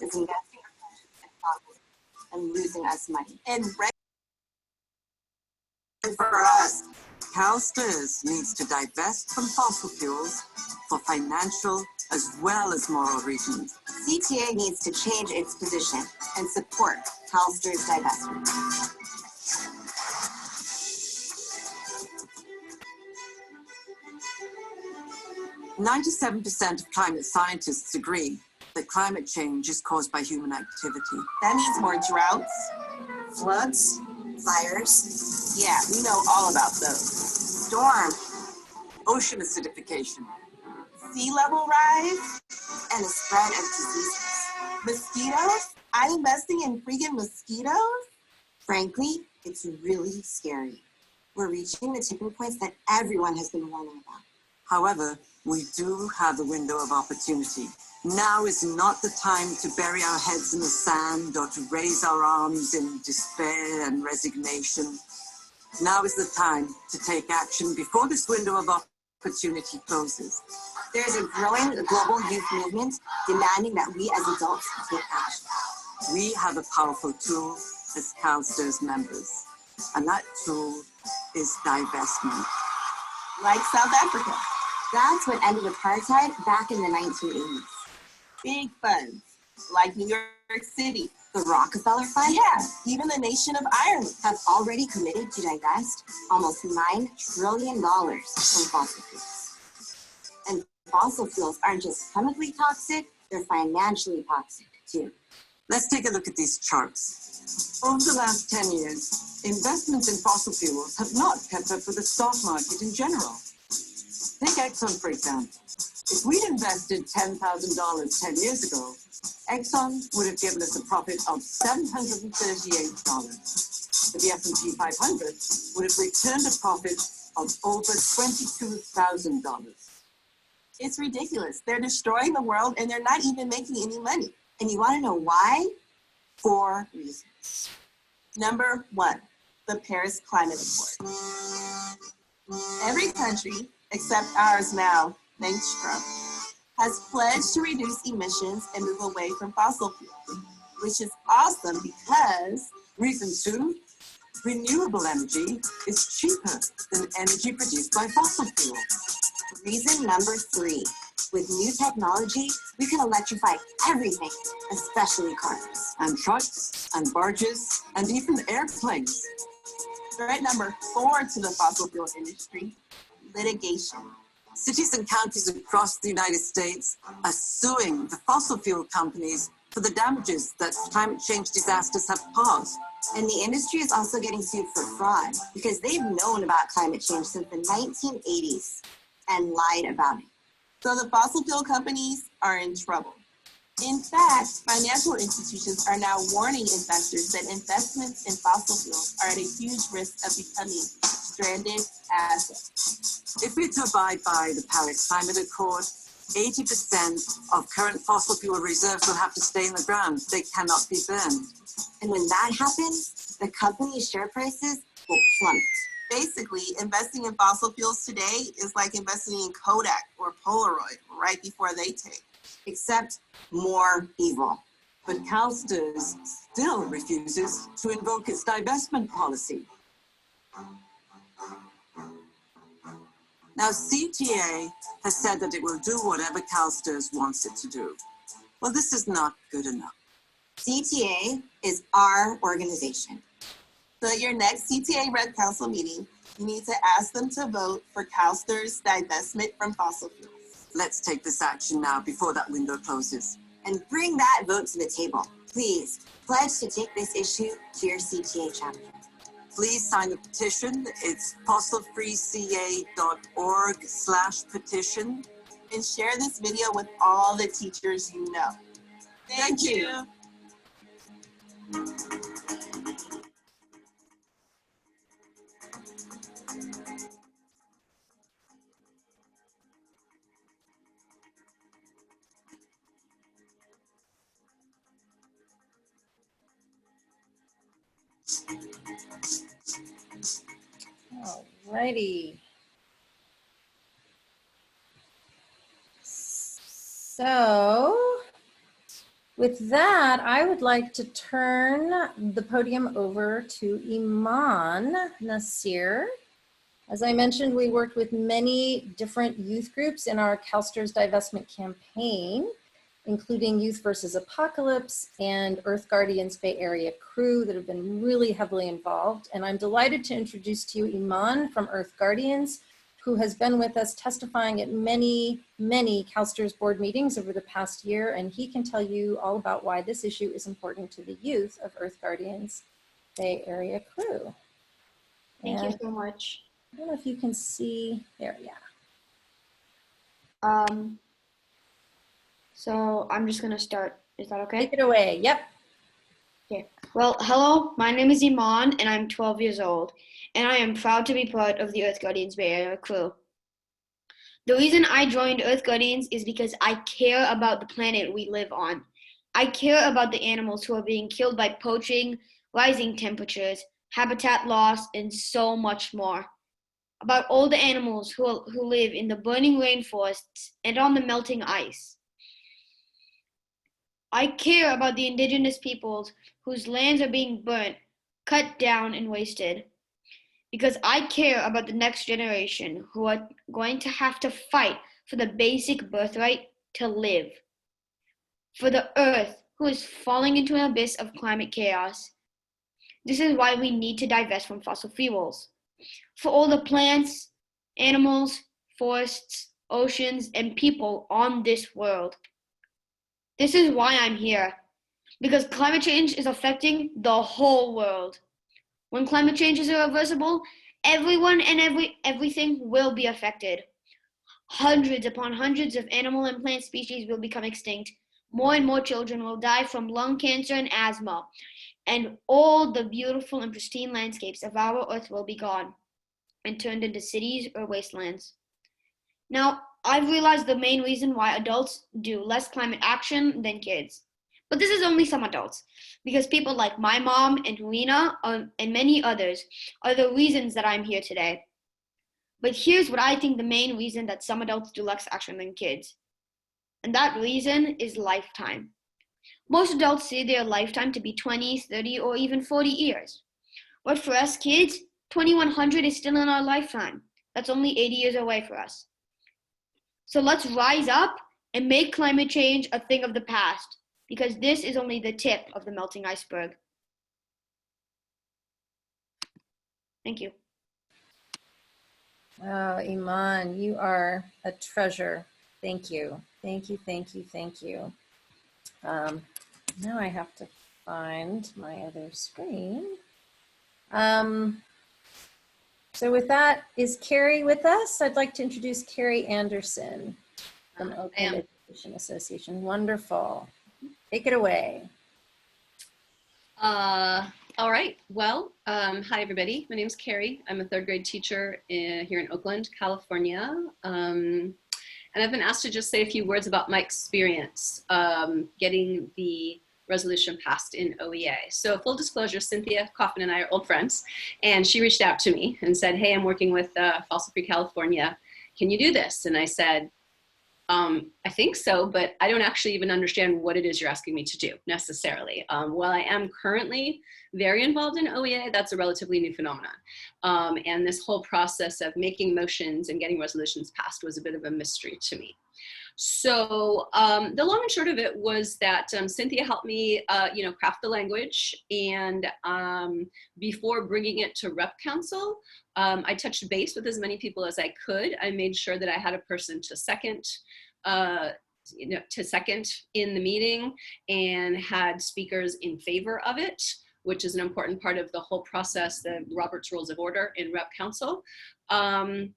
is investing in profit and losing us money. And for us, CalSTRS needs to divest from fossil fuels for financial as well as moral reasons. CTA needs to change its position and support CalSTRS divestment. "97% of climate scientists agree that climate change is caused by human activity." that means more droughts. Floods, fires, Yeah, we know all about those. storm, Ocean acidification. Sea level rise, and the spread of diseases. mosquitoes. I'm investing in freaking mosquitoes. Frankly, it's really scary. We're reaching the tipping points that everyone has been warning about. However, we do have a window of opportunity. Now is not the time to bury our heads in the sand or to raise our arms in despair and resignation. Now is the time to take action before this window of opportunity closes. There is a growing global youth movement demanding that we as adults take action. We have a powerful tool as CalSTRS members, and that tool is divestment. Like South Africa. That's what ended apartheid back in the 1980s. Big funds, like New York City. The Rockefeller Fund Yeah, even the nation of Ireland. have already committed to divest almost $9 trillion from fossil fuels. And fossil fuels aren't just chemically toxic, they're financially toxic too. Let's take a look at these charts. Over the last 10 years, investments in fossil fuels have not kept up with the stock market in general. Take Exxon, for example. If we'd invested $10,000 10 years ago, Exxon would have given us a profit of $738. But the S&P 500 would have returned a profit of over $22,000. It's ridiculous. They're destroying the world and they're not even making any money. And you want to know why? 4 reasons. Number 1, the Paris Climate Accord. Every country, except ours now, thanks Trump, has pledged to reduce emissions and move away from fossil fuels, which is awesome because Reason 2, renewable energy is cheaper than energy produced by fossil fuels. Reason number 3, with new technology, we can electrify everything, especially cars. And trucks, and barges, and even airplanes. threat number 4 to the fossil fuel industry, litigation. Cities and counties across the United States are suing the fossil fuel companies for the damages that climate change disasters have caused. And the industry is also getting sued for fraud because they've known about climate change since the 1980s and lied about it. So the fossil fuel companies are in trouble. In fact, financial institutions are now warning investors that investments in fossil fuels are at a huge risk of becoming stranded assets. If we're to abide by the Paris Climate Accord, 80% of current fossil fuel reserves will have to stay in the ground. They cannot be burned. And when that happens, the company's share prices will plummet. Basically, investing in fossil fuels today is like investing in Kodak or Polaroid right before they take. Except more evil. But CalSTRS still refuses to invoke its divestment policy. Now, CTA has said that it will do whatever CalSTRS wants it to do. Well, this is not good enough. CTA is our organization. So at your next CTA Red Council meeting, you need to ask them to vote for CalSTRS divestment from fossil fuels. Let's take this action now before that window closes. And bring that vote to the table. Please pledge to take this issue to your CTA chapter. Please sign the petition. It's fossilfreeca.org/petition. And share this video with all the teachers you know. Thank you. Alrighty. So With that, I would like to turn the podium over to Iman Naseer. As I mentioned, we worked with many different youth groups in our CalSTRS divestment campaign, including Youth versus Apocalypse and Earth Guardians Bay Area crew that have been really heavily involved. And I'm delighted to introduce to you Iman from Earth Guardians, who has been with us testifying at many CalSTRS board meetings over the past year, and he can tell you all about why this issue is important to the youth of Earth Guardians Bay Area crew. Thank you so much. I don't know if you can see there, yeah. So I'm just gonna start. Is that okay? Take it away, yep. Okay. Well, hello, my name is Iman and I'm 12 years old, and I am proud to be part of the Earth Guardians Bay Area crew. The reason I joined Earth Guardians is because I care about the planet we live on. I care about the animals who are being killed by poaching, rising temperatures, habitat loss, and so much more. About all the animals who live in the burning rainforests and on the melting ice. I care about the indigenous peoples whose lands are being burnt, cut down, and wasted. Because I care about the next generation who are going to have to fight for the basic birthright to live. For the earth who is falling into an abyss of climate chaos. This is why we need to divest from fossil fuels. For all the plants, animals, forests, oceans, and people on this world. This is why I'm here, because climate change is affecting the whole world. When climate change is irreversible, everyone and everything will be affected. Hundreds upon hundreds of animal and plant species will become extinct. More and more children will die from lung cancer and asthma, and all the beautiful and pristine landscapes of our earth will be gone and turned into cities or wastelands. Now, I've realized the main reason why adults do less climate action than kids. But this is only some adults, because people like my mom and Lena and many others are the reasons that I'm here today. But here's what I think the main reason that some adults do less action than kids. And that reason is lifetime. Most adults say their lifetime to be 20, 30, or even 40 years. But for us kids, 2100 is still in our lifetime. That's only 80 years away for us. So let's rise up and make climate change a thing of the past, because this is only the tip of the melting iceberg. Thank you. Oh, Iman, you are a treasure. Thank you. Thank you, thank you, thank you. Now I have to find my other screen. So with that, is Carrie with us? I'd like to introduce Carrie Anderson from Oakland Education Association. Wonderful. Take it away. All right. Well, hi, everybody. My name is Carrie. I'm a third grade teacher here in Oakland, California. And I've been asked to just say a few words about my experience getting the resolution passed in OEA. So full disclosure, Cynthia, Kaufman, and I are old friends. And she reached out to me and said, hey, I'm working with Fossil Free California. Can you do this? And I said, I think so, but I don't actually even understand what it is you're asking me to do necessarily. While I am currently very involved in OEA, that's a relatively new phenomenon. And this whole process of making motions and getting resolutions passed was a bit of a mystery to me. So the long and short of it was that Cynthia helped me, craft the language. And before bringing it to Rep Council, I touched base with as many people as I could. I made sure that I had a person to second in the meeting and had speakers in favor of it, which is an important part of the whole process, the Robert's Rules of Order in Rep Council. And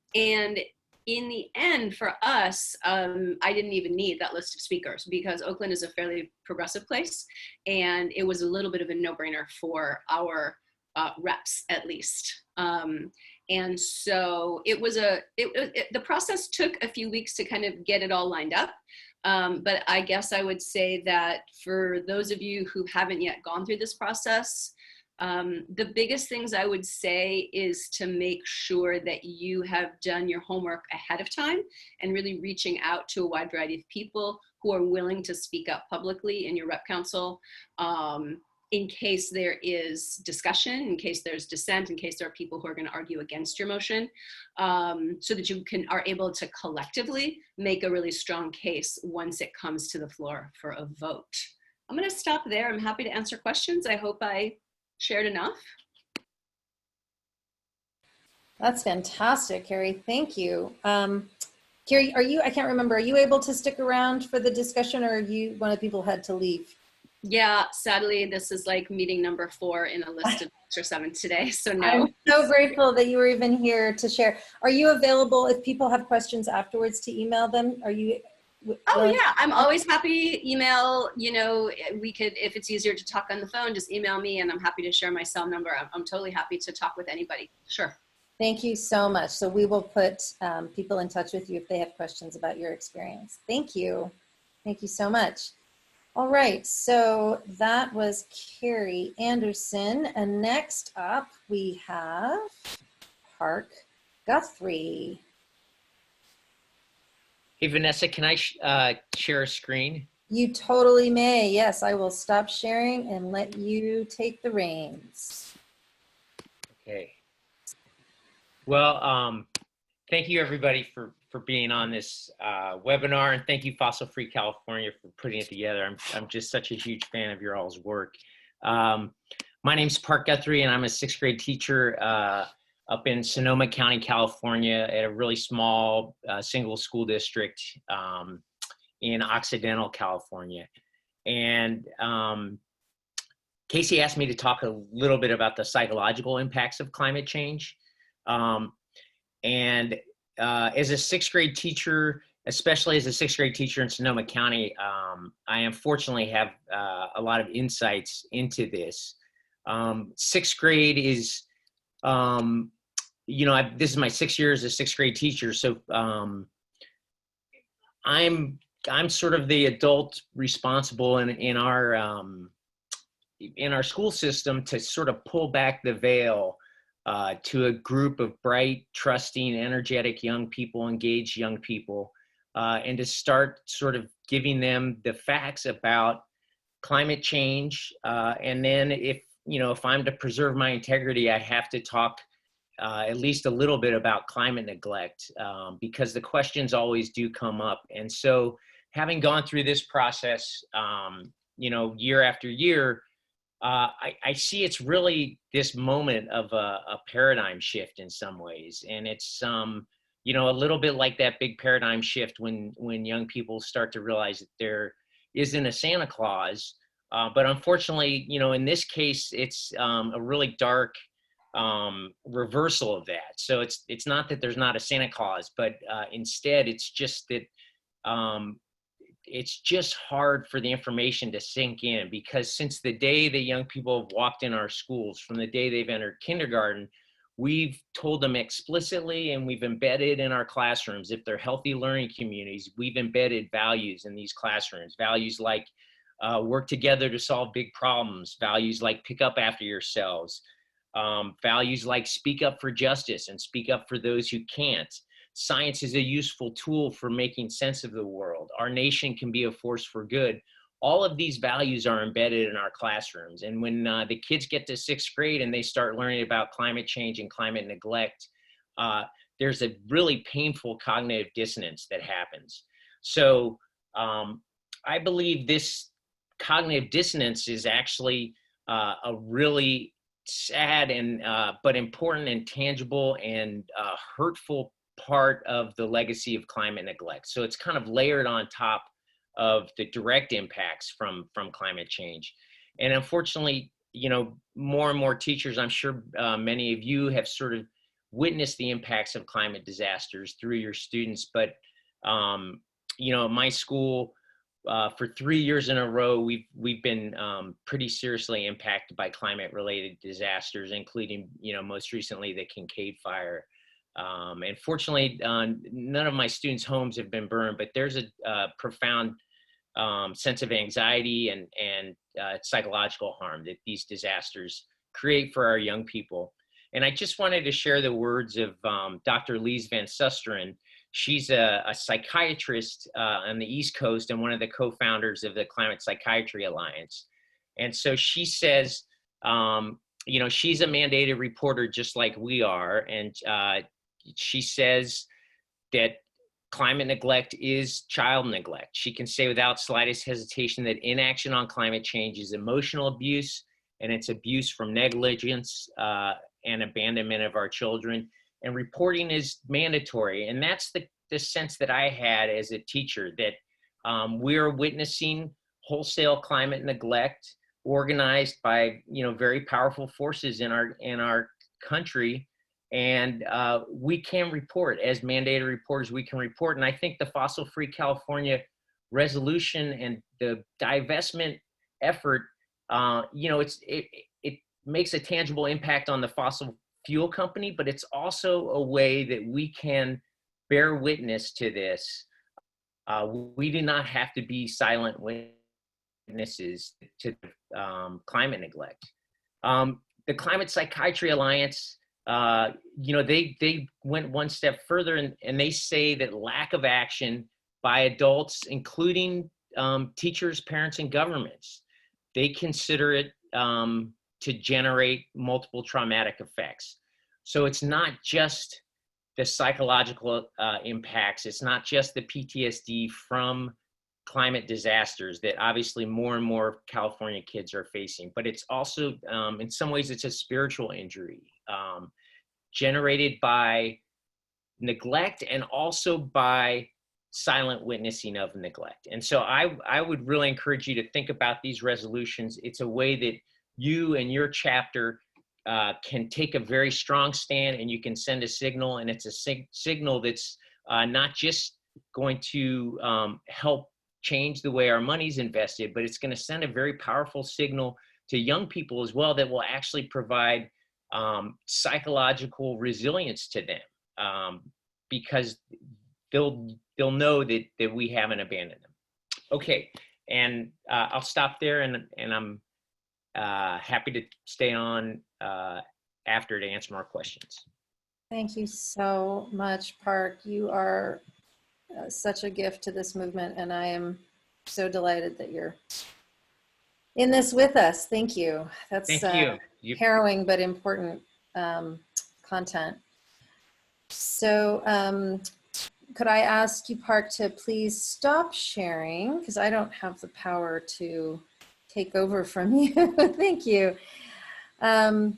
in the end, for us, I didn't even need that list of speakers because Oakland is a fairly progressive place, and it was a little bit of a no-brainer for our reps, at least. And so it was the process took a few weeks to kind of get it all lined up. But I guess I would say that for those of you who haven't yet gone through this process, The biggest things I would say is to make sure that you have done your homework ahead of time and really reaching out to a wide variety of people who are willing to speak up publicly in your rep council, in case there is discussion, in case there's dissent, in case there are people who are going to argue against your motion, so that you are able to collectively make a really strong case once it comes to the floor for a vote. I'm going to stop there. I'm happy to answer questions. I hope I shared enough. That's fantastic, Carrie. Thank you. Carrie, I can't remember, are you able to stick around for the discussion, or are you one of the people who had to leave? Yeah, sadly, this is like meeting number 4 in a list of 6 or 7 today, so no. I'm so grateful that you were even here to share. Are you available if people have questions afterwards to email them? Are you? Oh yeah, I'm always happy. Email, you know, we could, if it's easier to talk on the phone, just email me and I'm happy to share my cell number. I'm totally happy to talk with anybody. Sure. Thank you so much. So we will put people in touch with you if they have questions about your experience. Thank you. Thank you so much. All right, so that was Carrie Anderson. And next up we have Park Guthrie. Hey, Vanessa, can I share a screen? You totally may. Yes, I will stop sharing and let you take the reins. Okay. Well, thank you everybody for being on this webinar, and thank you Fossil Free California for putting it together. I'm just such a huge fan of your all's work. My name's Park Guthrie, and I'm a 6th grade teacher up in Sonoma County, California, at a really small single school district in Occidental, California. And Casey asked me to talk a little bit about the psychological impacts of climate change. As a 6th grade teacher, especially as a 6th grade teacher in Sonoma County, I unfortunately have a lot of insights into this. 6th grade is, you know, this is my 6th year as a 6th grade teacher, so I'm sort of the adult responsible in our school system to sort of pull back the veil to a group of bright, trusting, energetic young people, engaged young people, and to start sort of giving them the facts about climate change. And then if I'm to preserve my integrity, I have to talk at least a little bit about climate neglect, because the questions always do come up. And so having gone through this process, year after year, I see it's really this moment of a paradigm shift in some ways. And it's, a little bit like that big paradigm shift when young people start to realize that there isn't a Santa Claus. But unfortunately, in this case, it's a really dark reversal of that. So it's not that there's not a Santa Claus, but instead it's just that it's just hard for the information to sink in, because since the day that young people have walked in our schools, from the day they've entered kindergarten, we've told them explicitly, and we've embedded in our classrooms, if they're healthy learning communities, we've embedded values in these classrooms, values like work together to solve big problems, values like pick up after yourselves, values like speak up for justice and speak up for those who can't. Science is a useful tool for making sense of the world. Our nation can be a force for good. All of these values are embedded in our classrooms. And when the kids get to 6th grade and they start learning about climate change and climate neglect, there's a really painful cognitive dissonance that happens. So I believe this cognitive dissonance is actually a really sad and but important and tangible and hurtful part of the legacy of climate neglect. So it's kind of layered on top of the direct impacts from climate change. And unfortunately, more and more teachers, I'm sure many of you have sort of witnessed the impacts of climate disasters through your students. But, my school, for 3 years in a row, we've been pretty seriously impacted by climate-related disasters, including, most recently the Kincaid fire. And fortunately, none of my students' homes have been burned, but there's a profound sense of anxiety and psychological harm that these disasters create for our young people. And I just wanted to share the words of Dr. Lise Van Susteren. She's a psychiatrist on the East Coast and one of the co-founders of the Climate Psychiatry Alliance. And so she says, you know, she's a mandated reporter just like we are. And she says that climate neglect is child neglect. She can say without slightest hesitation that inaction on climate change is emotional abuse, and it's abuse from negligence and abandonment of our children. And reporting is mandatory. And that's the sense that I had as a teacher, that we're witnessing wholesale climate neglect organized by, you know, very powerful forces in our country. And we can report as mandated reporters. We can report. And I think the Fossil Free California resolution and the divestment effort, you know, it makes a tangible impact on the fossil fuel company, but it's also a way that we can bear witness to this. We do not have to be silent witnesses to climate neglect. The Climate Psychiatry Alliance, you know, they went one step further, and they say that lack of action by adults, including teachers, parents, and governments, they consider it to generate multiple traumatic effects. So it's not just the psychological impacts, it's not just the PTSD from climate disasters that obviously more and more California kids are facing, but it's also, in some ways, it's a spiritual injury generated by neglect and also by silent witnessing of neglect. And so I would really encourage you to think about these resolutions. It's a way that you and your chapter can take a very strong stand, and you can send a signal, and it's a signal that's not just going to help change the way our money's invested, but it's going to send a very powerful signal to young people as well that will actually provide psychological resilience to them, because they'll know that we haven't abandoned them. Okay, and I'll stop there, and I'm happy to stay on after to answer more questions. Thank you so much, Park. You are such a gift to this movement, and I am so delighted that you're in this with us. Thank you. That's Thank you. Harrowing but important content. So could I ask you, Park, to please stop sharing, because I don't have the power to take over from you. Thank you. All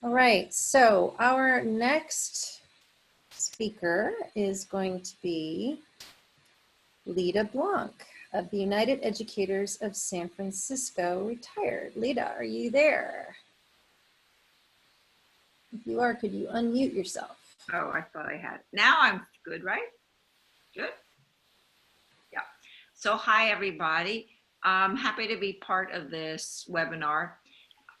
right, so our next speaker is going to be Lita Blanc of the United Educators of San Francisco, retired. Lita, are you there? If you are, could you unmute yourself? Oh, I thought I had. Now I'm good, right? Good? Yeah. So hi, everybody. I'm happy to be part of this webinar.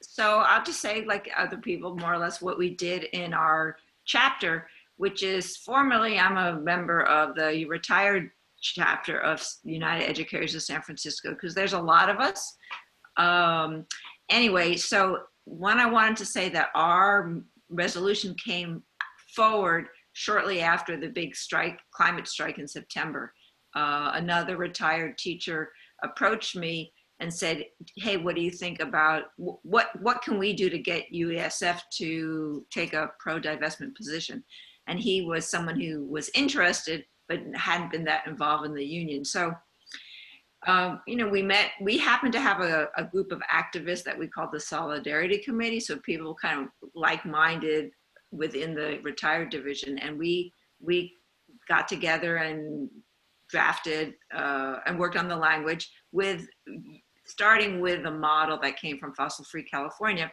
So I'll just say, like other people, more or less what we did in our chapter, which is formally, I'm a member of the retired chapter of United Educators of San Francisco, because there's a lot of us. Anyway, so one, I wanted to say that our resolution came forward shortly after the big strike, climate strike in September. Another retired teacher approached me and said, hey, what do you think about, what can we do to get UESF to take a pro-divestment position? And he was someone who was interested, but hadn't been that involved in the union. So, you know, we happened to have a group of activists that we called the Solidarity Committee. So people kind of like-minded within the retired division. And we got together and drafted and worked on the language starting with a model that came from Fossil Free California.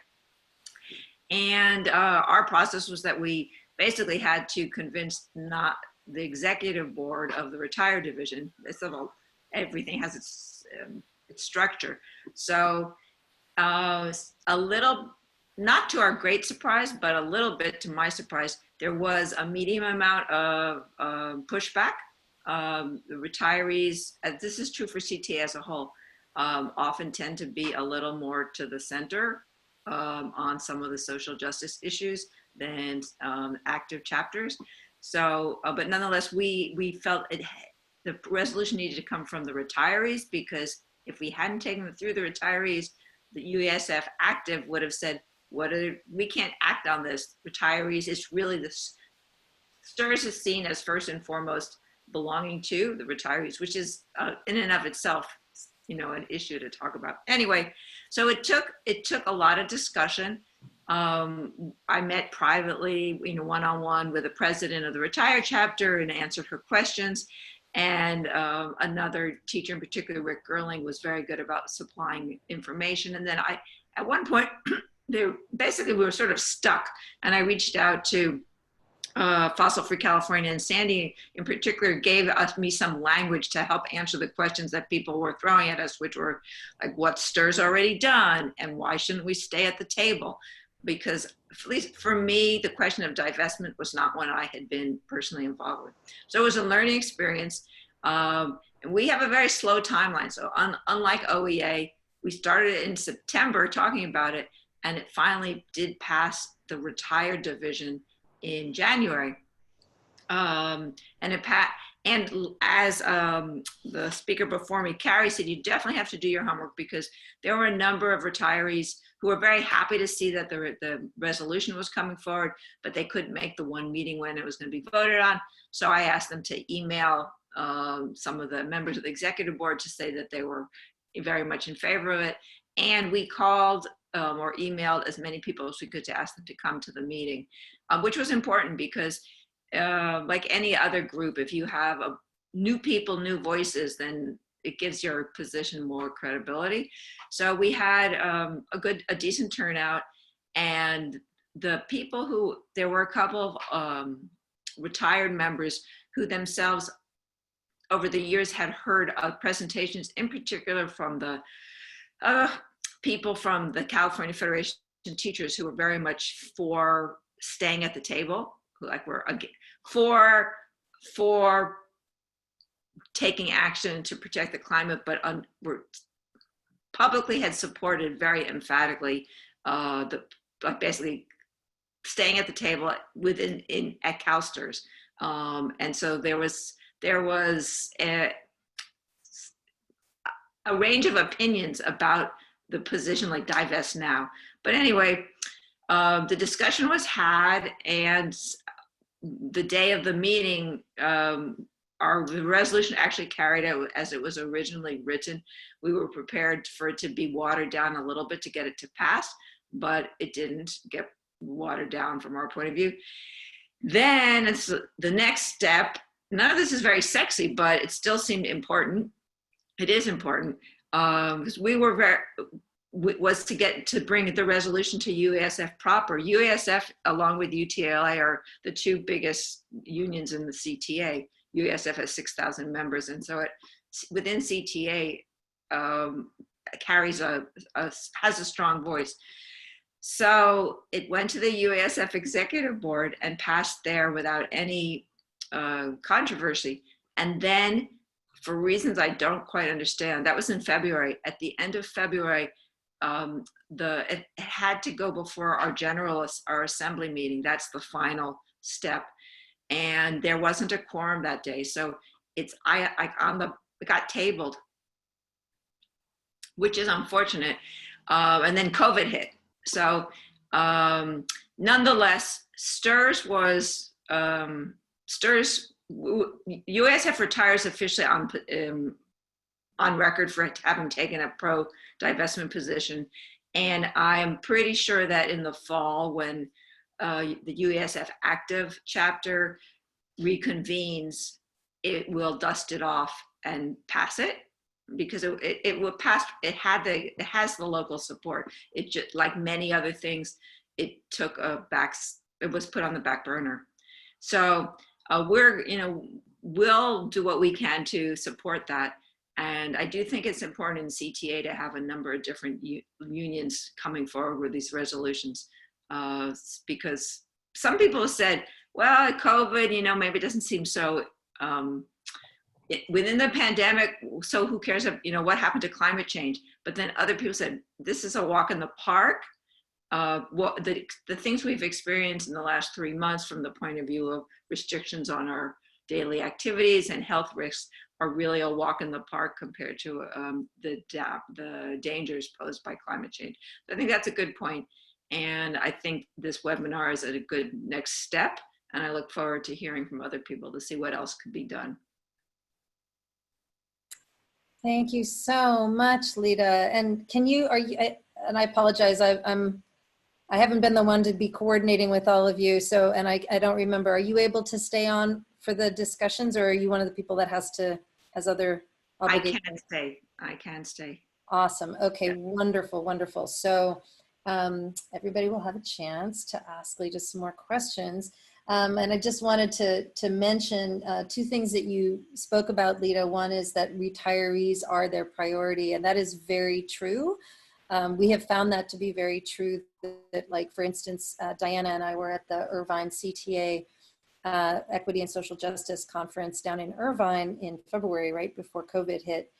And our process was that we basically had to convince not the executive board of the retired division. Everything has its structure. So a little, not to our great surprise, but a little bit to my surprise, there was a medium amount of pushback. The retirees, this is true for CTA as a whole, often tend to be a little more to the center on some of the social justice issues than active chapters. So, but nonetheless, we felt the resolution needed to come from the retirees, because if we hadn't taken it through the retirees, the USF active would have said, we can't act on this. Retirees, it's really this, STRS is seen as first and foremost belonging to the retirees, which is in and of itself, an issue to talk about. Anyway, so it took a lot of discussion. I met privately, one-on-one with the president of the Retired chapter and answered her questions. And another teacher in particular, Rick Gerling, was very good about supplying information. And then at one point, we were sort of stuck. And I reached out to Fossil Free California, and Sandy in particular gave me some language to help answer the questions that people were throwing at us, which were like, what STR's already done, and why shouldn't we stay at the table? Because at least for me, the question of divestment was not one I had been personally involved with. So it was a learning experience. And we have a very slow timeline. So unlike OEA, we started in September talking about it, and it finally did pass the retired division in January. And as the speaker before me, Carrie, said, you definitely have to do your homework, because there were a number of retirees who were very happy to see that the resolution was coming forward, but they couldn't make the one meeting when it was going to be voted on. So I asked them to email some of the members of the executive board to say that they were very much in favor of it. And we called or emailed as many people as we could to ask them to come to the meeting, which was important, because like any other group, if you have new people, new voices, then it gives your position more credibility. So we had a decent turnout, and the people there were a couple of retired members who themselves over the years had heard presentations, in particular from the people from the California Federation of Teachers, who were very much for staying at the table, like we're for taking action to protect the climate, but were publicly had supported very emphatically basically staying at the table at CalSTRS. And so there was a range of opinions about the position, like divest now. But anyway, the discussion was had, and the day of the meeting, the resolution actually carried out as it was originally written. We were prepared for it to be watered down a little bit to get it to pass, but it didn't get watered down from our point of view. Then it's the next step. None of this is very sexy, but it still seemed important. It is important, because was to bring the resolution to UASF proper. UASF, along with UTLA, are the two biggest unions in the CTA. UASF has 6,000 members, and so within CTA has a strong voice. So it went to the UASF executive board and passed there without any controversy. And then, for reasons I don't quite understand, that was in February. At the end of February, it had to go before our assembly meeting. That's the final step. And there wasn't a quorum that day. So it got tabled, which is unfortunate. And then COVID hit. So nonetheless, STRS USF retires officially on record for having taken a pro-divestment position. And I'm pretty sure that in the fall, when the USF active chapter reconvenes, it will dust it off and pass it, because it will pass. It has the local support. It just, like many other things, it was put on the back burner. So we'll do what we can to support that. And I do think it's important in CTA to have a number of different unions coming forward with these resolutions, because some people have said, well, COVID, maybe it doesn't seem so within the pandemic, so who cares if, what happened to climate change? But then other people said, this is a walk in the park. what the things we've experienced in the last 3 months from the point of view of restrictions on our daily activities and health risks are really a walk in the park compared to the dangers posed by climate change. I think that's a good point. And I think this webinar is a good next step. And I look forward to hearing from other people to see what else could be done. Thank you so much, Lita. And can you, and I apologize, I haven't been the one to be coordinating with all of you. So, and I don't remember, are you able to stay on for the discussions, or are you one of the people that has other obligations? I can stay. Awesome. Okay, Yeah. Wonderful, wonderful. So everybody will have a chance to ask Lita some more questions. And I just wanted to mention 2 things that you spoke about, Lita. One is that retirees are their priority, and that is very true. We have found that to be very true, that, like, for instance, Diana and I were at the Irvine CTA Equity and Social Justice Conference down in Irvine in February, right before COVID hit.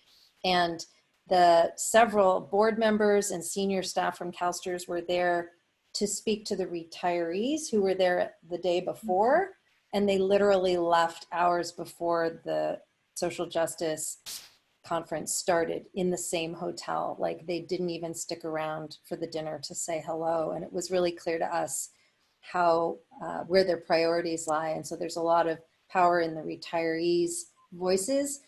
And the several board members and senior staff from CalSTRS were there to speak to the retirees who were there the day before. And they literally left hours before the social justice conference started in the same hotel. Like, they didn't even stick around for the dinner to say hello. And it was really clear to us how, where their priorities lie. And so there's a lot of power in the retirees' voices,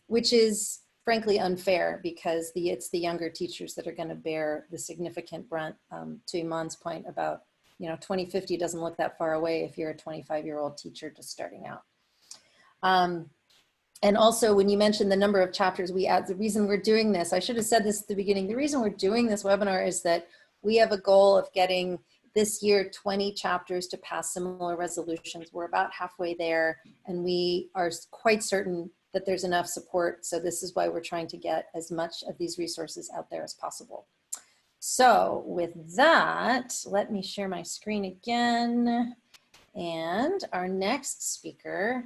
which is frankly unfair, because it's the younger teachers that are going to bear the significant brunt. To Iman's point about, 2050 doesn't look that far away if you're a 25-year-old teacher just starting out. And also, when you mentioned the number of chapters we add, the reason we're doing this, I should have said this at the beginning, the reason we're doing this webinar is that we have a goal of getting this year 20 chapters to pass similar resolutions. We're about halfway there, and we are quite certain that there's enough support. So this is why we're trying to get as much of these resources out there as possible. So with that, let me share my screen again. And our next speaker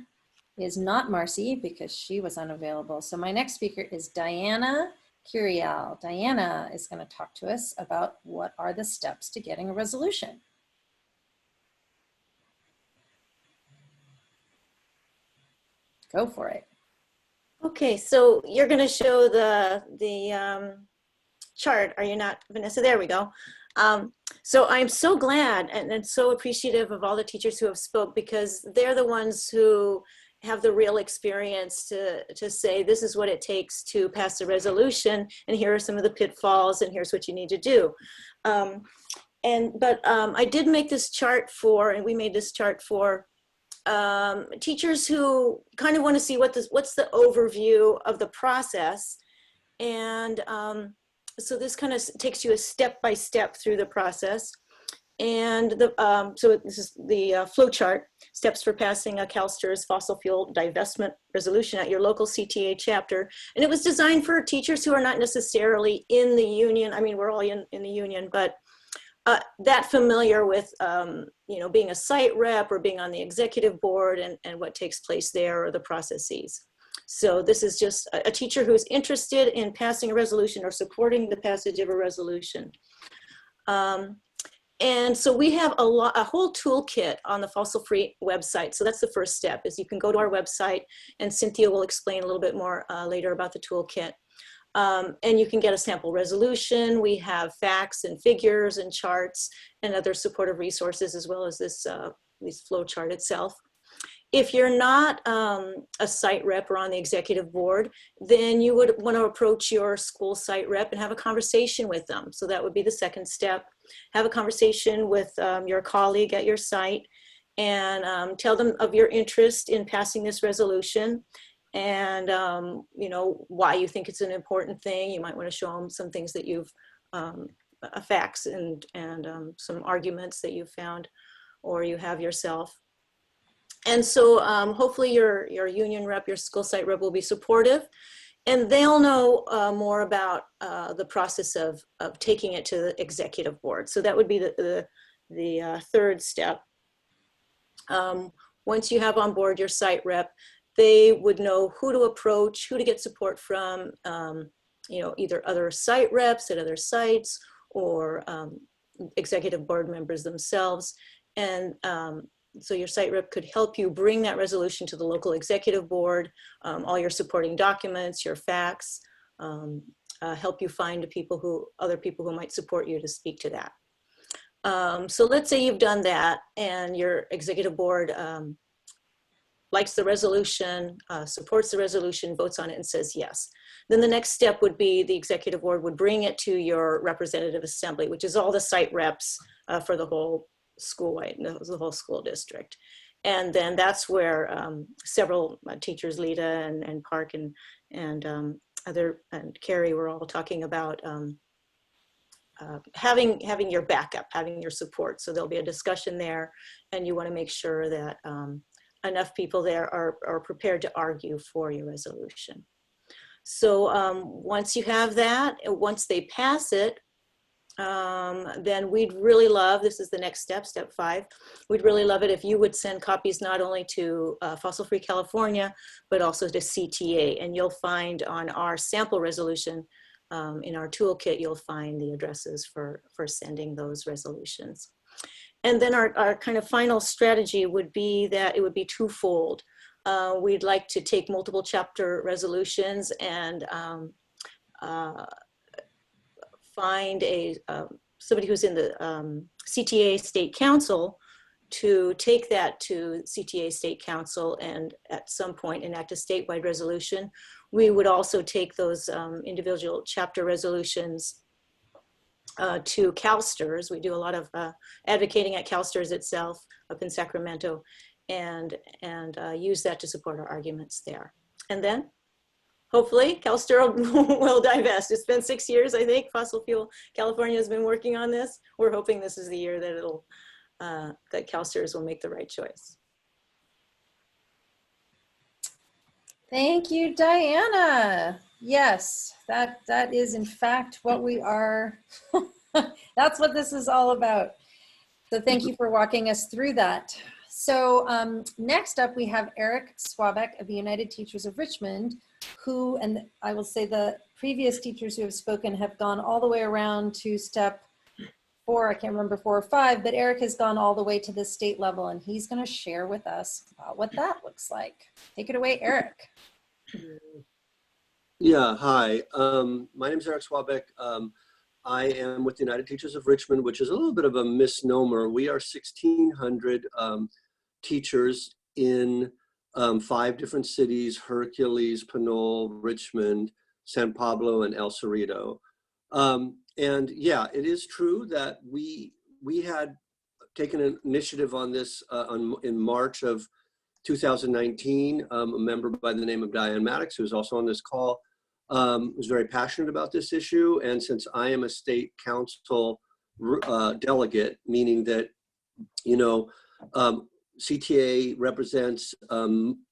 is not Marcy, because she was unavailable. So my next speaker is Diana Curiel. Diana is going to talk to us about what are the steps to getting a resolution. Go for it. Okay, so you're going to show the chart, are you not, Vanessa? There we go. So I'm so glad and so appreciative of all the teachers who have spoke, because they're the ones who have the real experience to say, this is what it takes to pass a resolution, and here are some of the pitfalls, and here's what you need to do. But I did make this chart and we made this chart for teachers who kind of want to see what's the overview of the process. And so this kind of takes you a step-by-step through the process. And so this is the flow chart, steps for passing a CalSTRS fossil fuel divestment resolution at your local CTA chapter. And it was designed for teachers who are not necessarily in the union. I mean, we're all in the union, but that familiar with, being a site rep or being on the executive board and what takes place there, or the processes. So this is just a teacher who's interested in passing a resolution or supporting the passage of a resolution. And so we have a whole toolkit on the Fossil Free website. So that's the first step, is you can go to our website, and Cynthia will explain a little bit more later about the toolkit. And you can get a sample resolution. We have facts and figures and charts and other supportive resources, as well as this flow chart itself. If you're not a site rep or on the executive board, then you would want to approach your school site rep and have a conversation with them. So that would be the second step. Have a conversation with your colleague at your site, and tell them of your interest in passing this resolution, and why you think it's an important thing. You might want to show them some things that you've, facts and some arguments that you've found or you have yourself. And so hopefully your union rep, your school site rep will be supportive, and they'll know more about the process of taking it to the executive board. So that would be the third step. Once you have on board your site rep, they would know who to approach, who to get support from, either other site reps at other sites, or executive board members themselves. And so your site rep could help you bring that resolution to the local executive board, all your supporting documents, your facts, help you find other people who might support you to speak to that. So let's say you've done that and your executive board likes the resolution, supports the resolution, votes on it and says yes. Then the next step would be the executive board would bring it to your representative assembly, which is all the site reps for the whole school-wide, the whole school district. And then that's where several teachers, Lita and Park and Carrie were all talking about having your backup, having your support. So there'll be a discussion there, and you want to make sure that enough people there are prepared to argue for your resolution. So once you have that, once they pass it, then we'd really love, this is the next step, step 5, we'd really love it if you would send copies not only to Fossil Free California, but also to CTA. And you'll find on our sample resolution, in our toolkit, you'll find the addresses for sending those resolutions. And then our kind of final strategy would be that it would be twofold. We'd like to take multiple chapter resolutions and find somebody who's in the CTA State Council to take that to CTA State Council and at some point enact a statewide resolution. We would also take those individual chapter resolutions to CalSTRS. We do a lot of advocating at CalSTRS itself up in Sacramento, and use that to support our arguments there. And then hopefully CalSTRS will divest. It's been 6 years, I think. Fossil Fuel California has been working on this. We're hoping this is the year that that CalSTRS will make the right choice. Thank you, Diana. Yes, that is in fact what we are. That's what this is all about. So thank you for walking us through that. So next up, we have Eric Swabek of the United Teachers of Richmond, who, and I will say the previous teachers who have spoken have gone all the way around to step 4, I can't remember 4 or 5, but Eric has gone all the way to the state level, and he's going to share with us about what that looks like. Take it away, Eric. Yeah, hi. My name is Eric Swabek. I am with the United Teachers of Richmond, which is a little bit of a misnomer. We are 1,600 teachers in 5 different cities: Hercules, Pinole, Richmond, San Pablo, and El Cerrito. And yeah, it is true that we had taken an initiative on this in March of 2019. A member by the name of Diane Maddox, who is also on this call, was very passionate about this issue. And since I am a state council delegate, meaning that, you know, CTA represents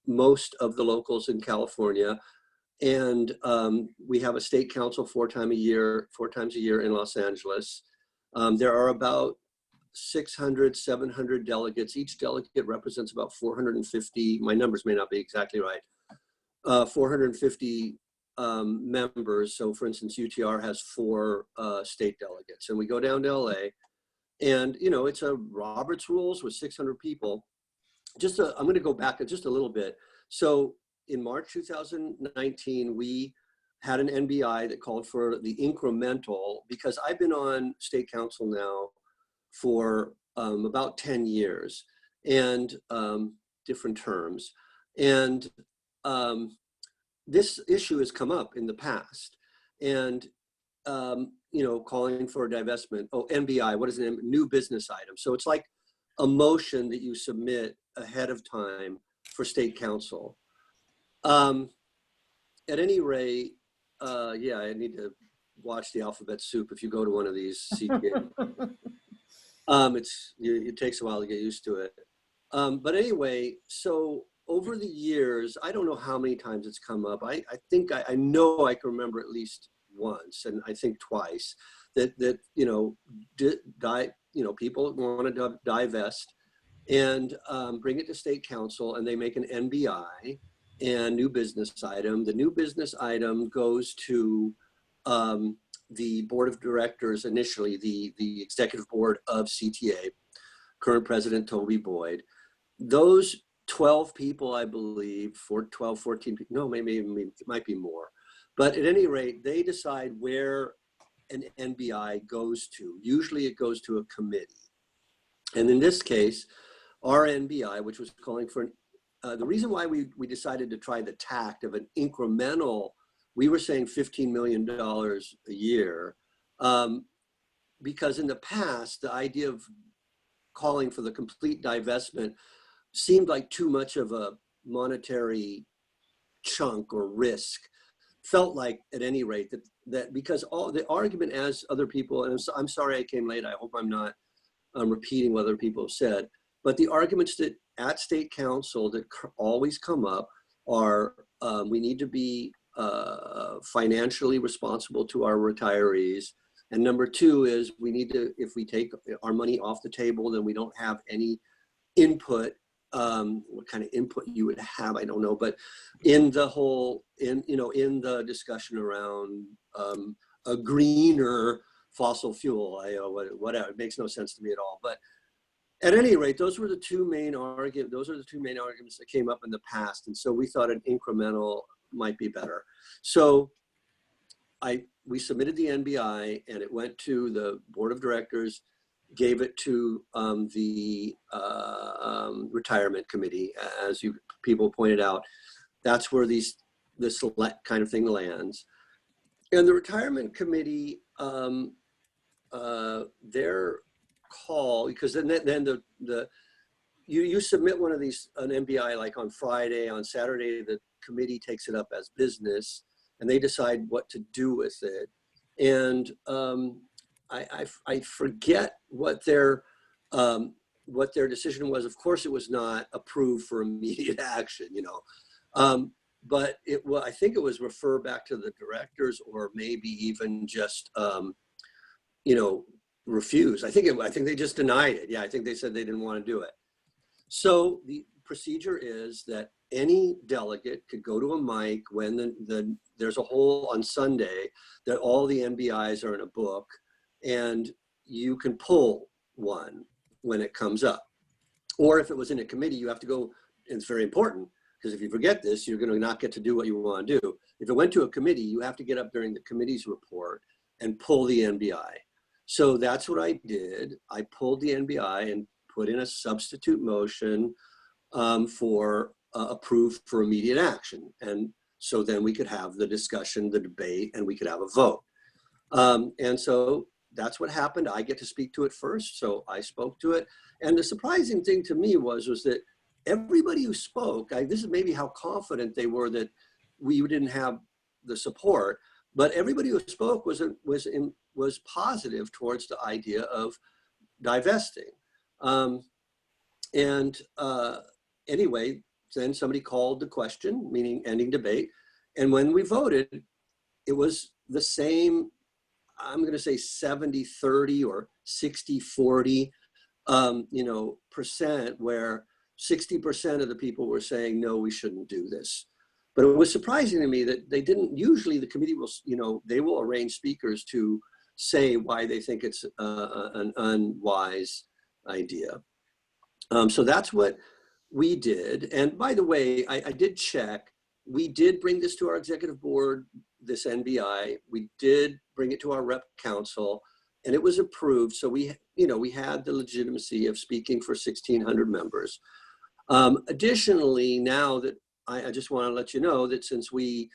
most of the locals in California, and we have a state council 4 times a year in Los Angeles. There are about 600, 700 delegates. Each delegate represents about 450, my numbers may not be exactly right, 450 members. So for instance, UTR has 4 state delegates, and we go down to LA, and you know, it's a Robert's rules with 600 people. I'm going to go back just a little bit. So in March 2019, we had an NBI that called for the incremental, because I've been on state council now for about 10 years and different terms. And this issue has come up in the past, and you know, calling for a divestment. Oh, NBI, what is it? New business item. So it's like a motion that you submit ahead of time for state council. At any rate, yeah, I need to watch the alphabet soup if you go to one of these CTA. It takes a while to get used to it. But anyway, so over the years, I don't know how many times it's come up. I think I know I can remember at least once, and I think twice, that you know, people want to divest and bring it to state council, and they make an NBI and new business item. The new business item goes to the board of directors, initially the executive board of CTA, current president Toby Boyd, those 12 people, I believe, 12, 14 people, no, maybe it might be more. But at any rate, they decide where an NBI goes to. Usually it goes to a committee. And in this case, our NBI, which was calling for, the reason why we decided to try the tact of an incremental, we were saying $15 million a year, because in the past, the idea of calling for the complete divestment seemed like too much of a monetary chunk or risk. Felt like, at any rate, that because all the argument, as other people, and I'm sorry I came late, I hope I'm not repeating what other people have said, but the arguments that at State Council that always come up are we need to be financially responsible to our retirees. And number two is we need to, if we take our money off the table, then we don't have any input. What kind of input you would have, I don't know, but in the whole, in the discussion around a greener fossil fuel, whatever, it makes no sense to me at all. But at any rate, those were the two main arguments. Those are the two main arguments that came up in the past, and so we thought an incremental might be better. So we submitted the NBI, and it went to the board of directors, gave it to the retirement committee, as people pointed out. That's where this kind of thing lands. And the retirement committee, their call, because then you submit one of these, an NBI, like on Friday, on Saturday, the committee takes it up as business, and they decide what to do with it. And I forget what their decision was. Of course, it was not approved for immediate action, but I think it was refer back to the directors, or maybe even just refuse. I think they just denied it. Yeah, I think they said they didn't want to do it. So the procedure is that any delegate could go to a mic when there's a hole on Sunday that all the NBIs are in a book, and you can pull one when it comes up. Or if it was in a committee, you have to go, and it's very important, because if you forget this, you're going to not get to do what you want to do. If it went to a committee, you have to get up during the committee's report and pull the NBI. So that's what I did. I pulled the NBI and put in a substitute motion for approved for immediate action. And so then we could have the discussion, the debate, and we could have a vote. And so that's what happened. I get to speak to it first, so I spoke to it. And the surprising thing to me was that everybody who spoke, this is maybe how confident they were that we didn't have the support, but everybody who spoke was positive towards the idea of divesting. Anyway, then somebody called the question, meaning ending debate. And when we voted, it was the same, I'm going to say 70-30 or 60-40, percent, where 60% of the people were saying, no, we shouldn't do this. But it was surprising to me that they didn't. Usually the committee will, they will arrange speakers to say why they think it's an unwise idea. So that's what we did. And by the way, I did check. We did bring this to our executive board, this NBI. We did bring it to our rep council, and it was approved. So we had the legitimacy of speaking for 1,600 members. Additionally, now that I just want to let you know that since we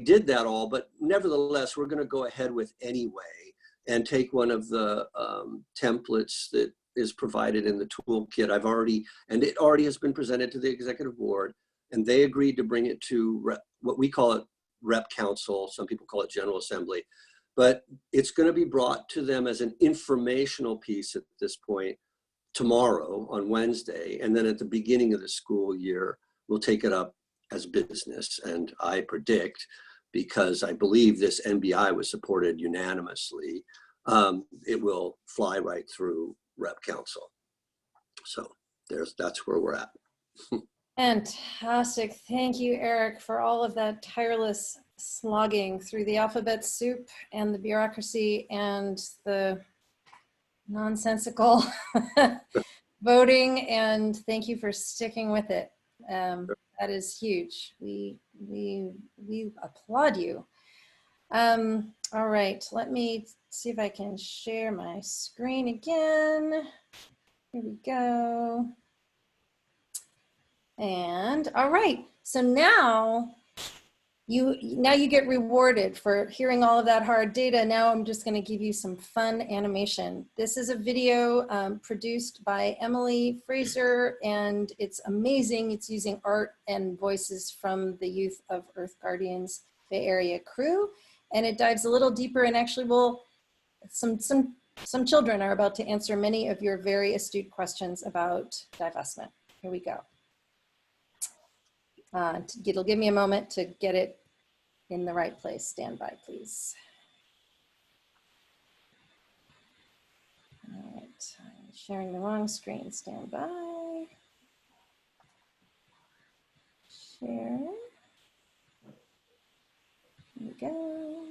did that all, but nevertheless, we're going to go ahead with anyway and take one of the templates that is provided in the toolkit. It already has been presented to the executive board, and they agreed to bring it to what we call it rep council. Some people call it General Assembly, but it's going to be brought to them as an informational piece at this point tomorrow on Wednesday. And then at the beginning of the school year, we'll take it up as business. And I predict, because I believe this NBI was supported unanimously, it will fly right through rep council. So that's where we're at. Fantastic. Thank you, Eric, for all of that tireless slogging through the alphabet soup and the bureaucracy and the nonsensical voting, and thank you for sticking with it. That is huge. We applaud you. All right, let me see if I can share my screen again. Here we go. And all right, so now you get rewarded for hearing all of that hard data. Now I'm just going to give you some fun animation. This is a video produced by Emily Fraser, and it's amazing. It's using art and voices from the Youth of Earth Guardians Bay Area crew, and it dives a little deeper, and actually some children are about to answer many of your very astute questions about divestment. Here we go. It'll give me a moment to get it in the right place. Stand by, please. All right, I'm sharing the wrong screen. Stand by. Share. Here we go.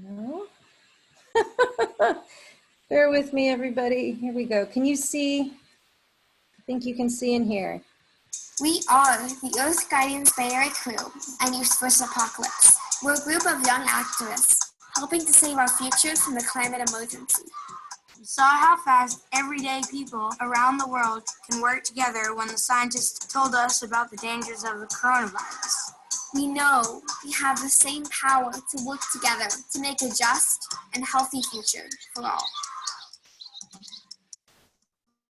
No. Bear with me, everybody. Here we go. Can you see? I think you can see in here. We are the Earth Guardians Bay Area crew and Youth vs. Apocalypse. We're a group of young activists helping to save our future from the climate emergency. We saw how fast everyday people around the world can work together when the scientists told us about the dangers of the coronavirus. We know we have the same power to work together to make a just and healthy future for all.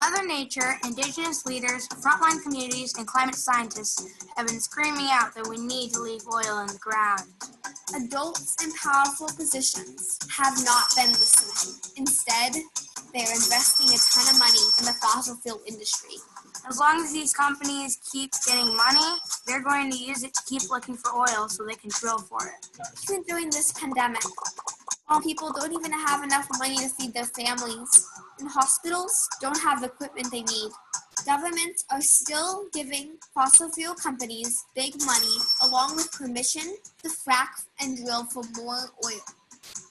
Mother Nature, indigenous leaders, frontline communities, and climate scientists have been screaming out that we need to leave oil in the ground. Adults in powerful positions have not been listening. Instead, they're investing a ton of money in the fossil fuel industry. As long as these companies keep getting money, they're going to use it to keep looking for oil so they can drill for it. Even during this pandemic, while people don't even have enough money to feed their families, and hospitals don't have the equipment they need, governments are still giving fossil fuel companies big money along with permission to frack and drill for more oil.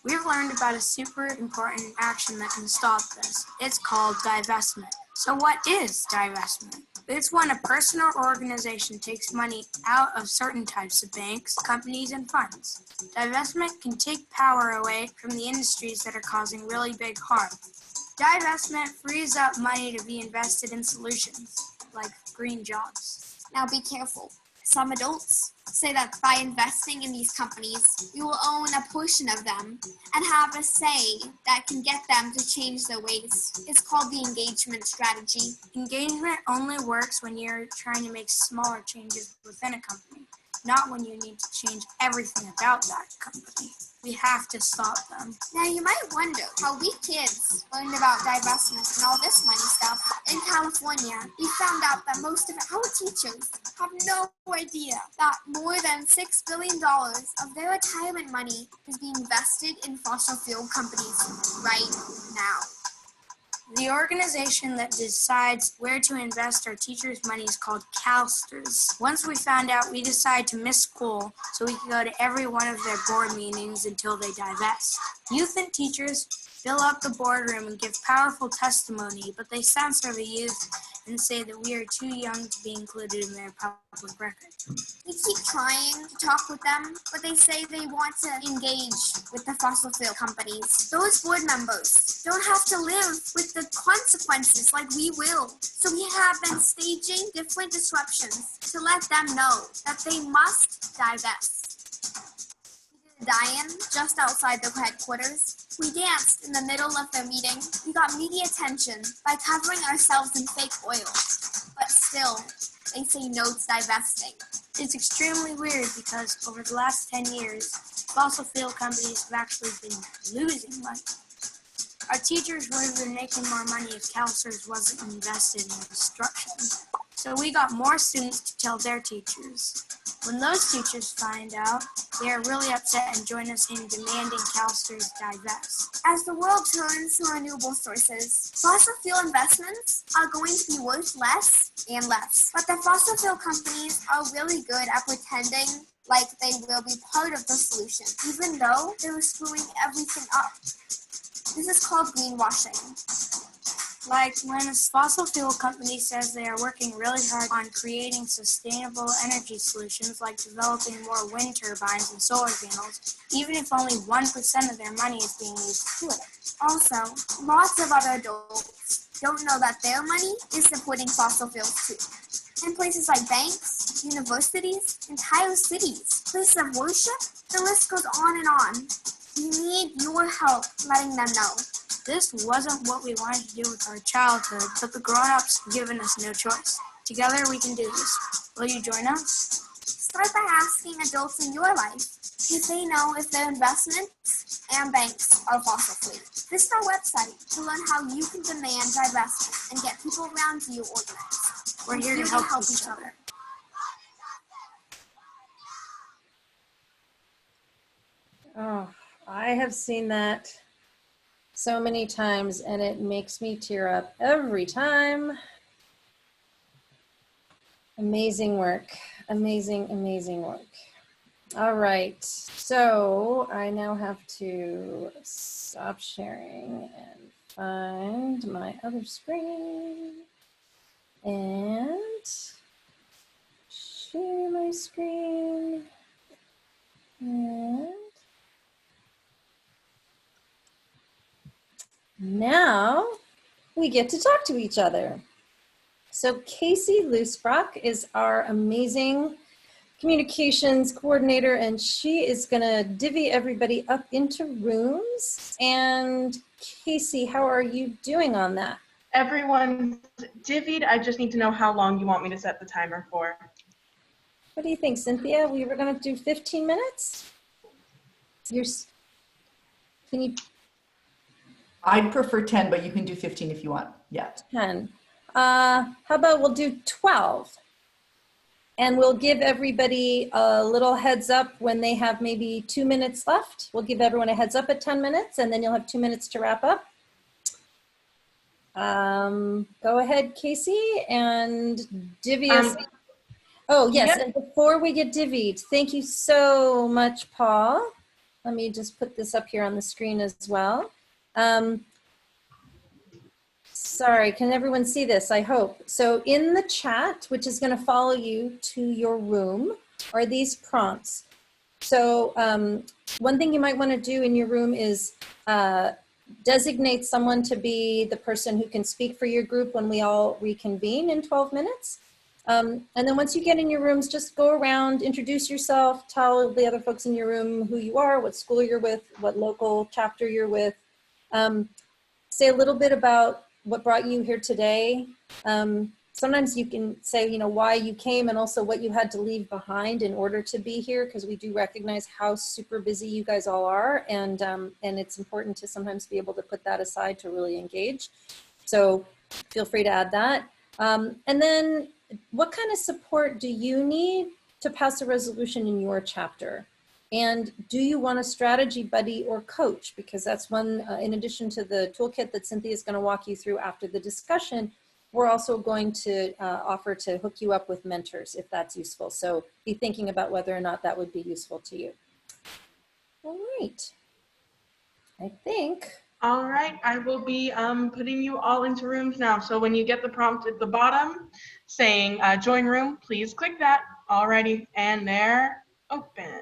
We've learned about a super important action that can stop this. It's called divestment. So what is divestment? It's when a person or organization takes money out of certain types of banks, companies, and funds. Divestment can take power away from the industries that are causing really big harm. Divestment frees up money to be invested in solutions, like green jobs. Now be careful. Some adults say that by investing in these companies, you will own a portion of them and have a say that can get them to change their ways. It's called the engagement strategy. Engagement only works when you're trying to make smaller changes within a company, not when you need to change everything about that company. We have to stop them. Now you might wonder how we kids learned about divestment and all this money stuff. In California, we found out that most of our teachers have no idea that more than $6 billion of their retirement money is being invested in fossil fuel companies right now. The organization that decides where to invest our teachers' money is called CalSTRS. Once we found out, we decided to miss school so we could go to every one of their board meetings until they divest. Youth and teachers fill up the boardroom and give powerful testimony, but they censor the youth and say that we are too young to be included in their public record. We keep trying to talk with them, but they say they want to engage with the fossil fuel companies. Those board members don't have to live with the consequences like we will. So we have been staging different disruptions to let them know that they must divest. We did a die-in just outside their headquarters. We danced in the middle of their meeting. We got media attention by covering ourselves in fake oil. But still, they say no to divesting. It's extremely weird because over the last 10 years, fossil fuel companies have actually been losing money. Our teachers would have been making more money if CalSTRS wasn't invested in destruction. So we got more students to tell their teachers, When those teachers find out, they are really upset and join us in demanding CalSTRS divest. As the world turns to renewable sources, fossil fuel investments are going to be worth less and less. But the fossil fuel companies are really good at pretending like they will be part of the solution, even though they're screwing everything up. This is called greenwashing. Like when a fossil fuel company says they are working really hard on creating sustainable energy solutions like developing more wind turbines and solar panels, even if only 1% of their money is being used to do it. Also, lots of other adults don't know that their money is supporting fossil fuels too. In places like banks, universities, entire cities, places of worship, the list goes on and on. We need your help letting them know. This wasn't what we wanted to do with our childhood, but the grown-ups have given us no choice. Together we can do this. Will you join us? Start by asking adults in your life if they know if their investments and banks are fossil-free. Visit our website to learn how you can demand divestment and get people around you organized. We're here to help each other. Oh, I have seen that so many times and it makes me tear up every time. Amazing work, amazing, amazing work. All right, so I now have to stop sharing and find my other screen and share my screen and now we get to talk to each other. So Casey Loosebrock is our amazing communications coordinator, and she is gonna divvy everybody up into rooms. And Casey, how are you doing on that? Everyone's divvied. I just need to know how long you want me to set the timer for. What do you think, Cynthia? We were gonna do 15 minutes? Can you? I'd prefer 10, but you can do 15 if you want. Yeah. 10. How about we'll do 12? And we'll give everybody a little heads up when they have maybe 2 minutes left. We'll give everyone a heads up at 10 minutes, and then you'll have 2 minutes to wrap up. Go ahead, Casey, and divvy us. Oh, yes, and before we get divvied, thank you so much, Paul. Let me just put this up here on the screen as well. Sorry, can everyone see this? I hope. So in the chat, which is going to follow you to your room, are these prompts. So one thing you might want to do in your room is designate someone to be the person who can speak for your group when we all reconvene in 12 minutes. And then once you get in your rooms, just go around, introduce yourself, tell the other folks in your room who you are, what school you're with, what local chapter you're with. Say a little bit about what brought you here today. Sometimes you can say, you know, why you came and also what you had to leave behind in order to be here, because we do recognize how super busy you guys all are, and it's important to sometimes be able to put that aside to really engage. So feel free to add that. And then what kind of support do you need to pass a resolution in your chapter? And do you want a strategy buddy or coach? Because that's one, in addition to the toolkit that Cynthia is going to walk you through after the discussion, we're also going to offer to hook you up with mentors if that's useful. So be thinking about whether or not that would be useful to you. All right, I think. All right, I will be putting you all into rooms now. So when you get the prompt at the bottom saying join room, please click that. Alrighty, and they're open.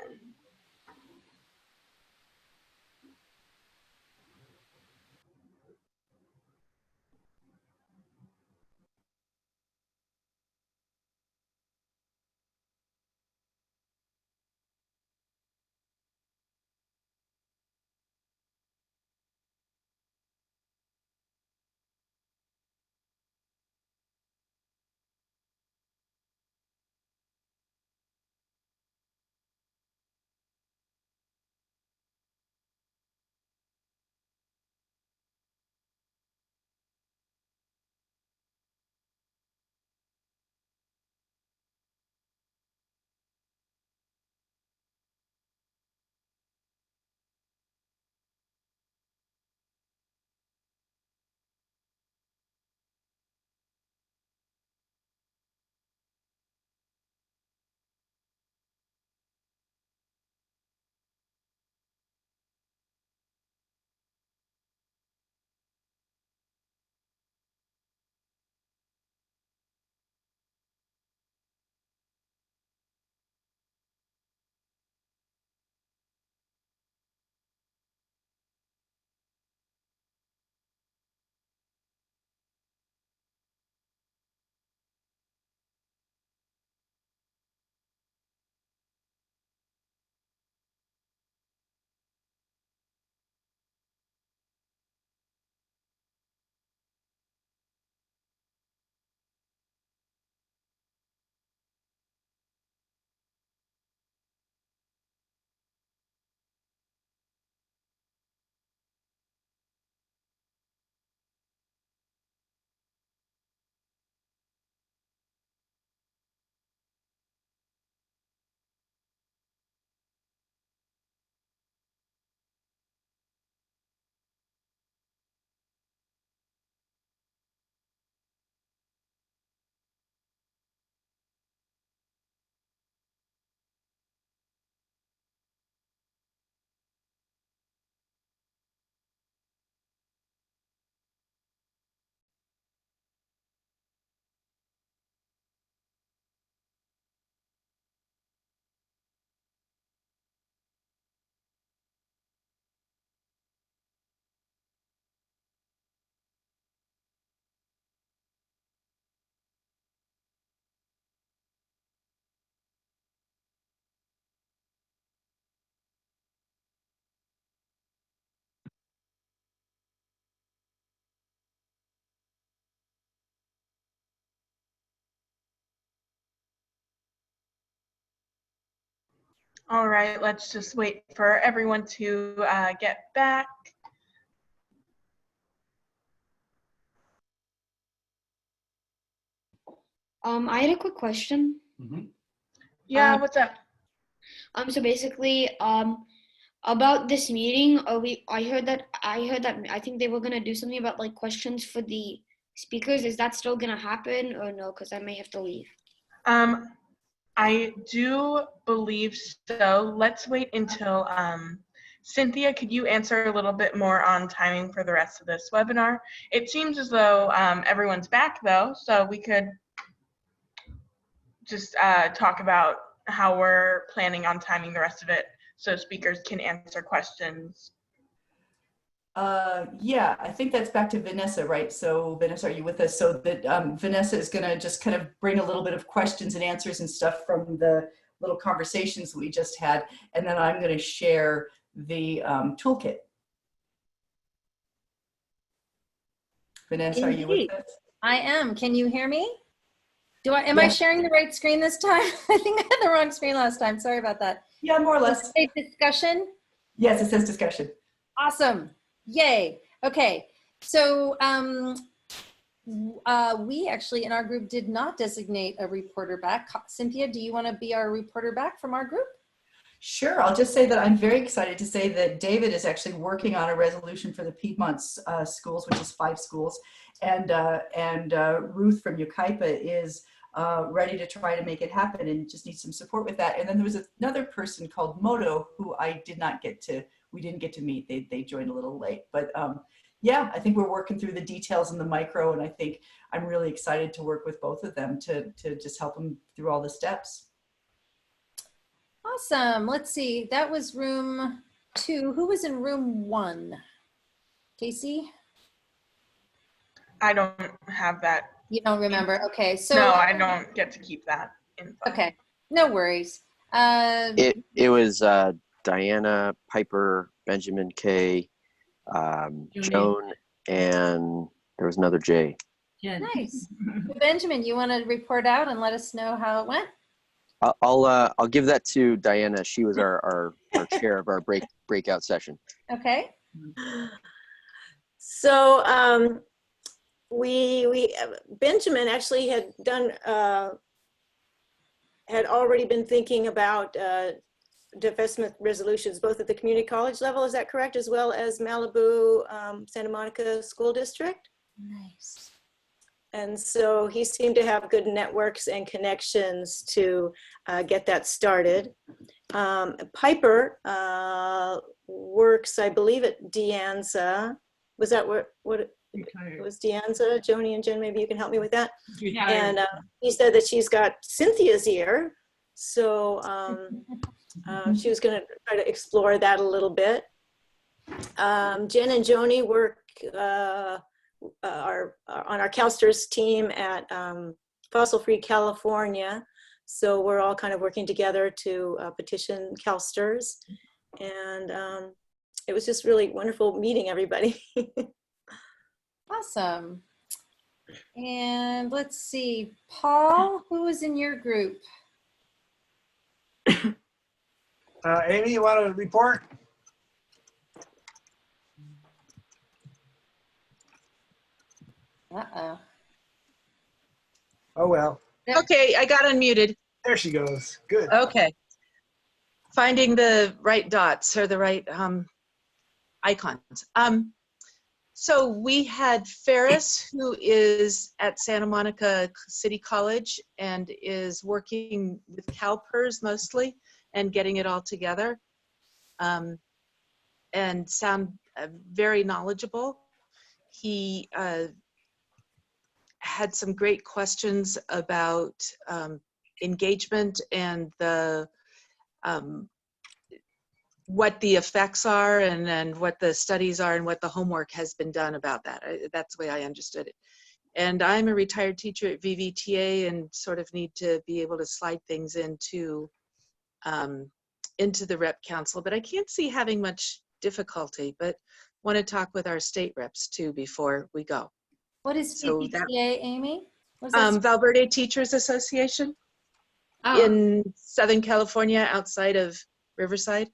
All right, let's just wait for everyone to get back. I had a quick question. Yeah, what's up? So basically, about this meeting, I heard that I think they were gonna do something about like questions for the speakers. Is that still gonna happen or no? Because I may have to leave. I do believe so. Let's wait until Cynthia, could you answer a little bit more on timing for the rest of this webinar? It seems as though everyone's back though, so we could just talk about how we're planning on timing the rest of it so speakers can answer questions. Yeah, I think that's back to Vanessa, right? So Vanessa, are you with us? So that Vanessa is gonna just kind of bring a little bit of questions and answers and stuff from the little conversations we just had. And then I'm gonna share the toolkit. Vanessa, are you with us? I am. Can you hear me? Am I sharing the right screen this time? I think I had the wrong screen last time. Sorry about that. Yeah, more or less. Discussion? Yes, it says discussion. Awesome. Yay. Okay. So we actually in our group did not designate a reporter back. Cynthia, do you want to be our reporter back from our group? Sure. I'll just say that I'm very excited to say that David is actually working on a resolution for the Piedmont schools, which is 5 schools. And Ruth from Yucaipa is ready to try to make it happen and just need some support with that. And then there was another person called Moto who we didn't get to meet. They joined a little late, but yeah, I think we're working through the details in the micro, and I think I'm really excited to work with both of them to just help them through all the steps. Awesome. Let's see. That was room 2. Who was in room 1? Casey? I don't have that. You don't remember? Okay. So no, I don't get to keep that info. Okay. No worries. It was Diana, Piper, Benjamin K, Joan, and there was another J. Nice. Benjamin, you want to report out and let us know how it went? I'll give that to Diana. She was our chair of our breakout session. Okay. So Benjamin actually had already been thinking about divestment resolutions, both at the community college level, is that correct, as well as Malibu, Santa Monica School District? Nice. And so he seemed to have good networks and connections to get that started. Piper works, I believe, at De Anza. Was that what it was? De Anza? Joni and Jen, maybe you can help me with that. And he said that she's got Cynthia's ear. So she was going to try to explore that a little bit. Jen and Joni work are on our CalSTRS team at Fossil Free California. So we're all kind of working together to petition CalSTRS. And it was just really wonderful meeting everybody. Awesome. And let's see, Paul, who was in your group? Amy, you want to report? Uh-oh. Oh, well. Okay, I got unmuted. There she goes. Good. Okay. Finding the right dots or the right icons. So we had Ferris, who is at Santa Monica City College and is working with CalPERS mostly and getting it all together, and sound very knowledgeable. He had some great questions about engagement and the what the effects are and what the studies are and what the homework has been done about that. That's the way I understood it. And I'm a retired teacher at VVTA and sort of need to be able to slide things into the rep council, but I can't see having much difficulty, but want to talk with our state reps too before we go. What is VVTA, Amy? Valverde Teachers Association in Southern California, outside of Riverside.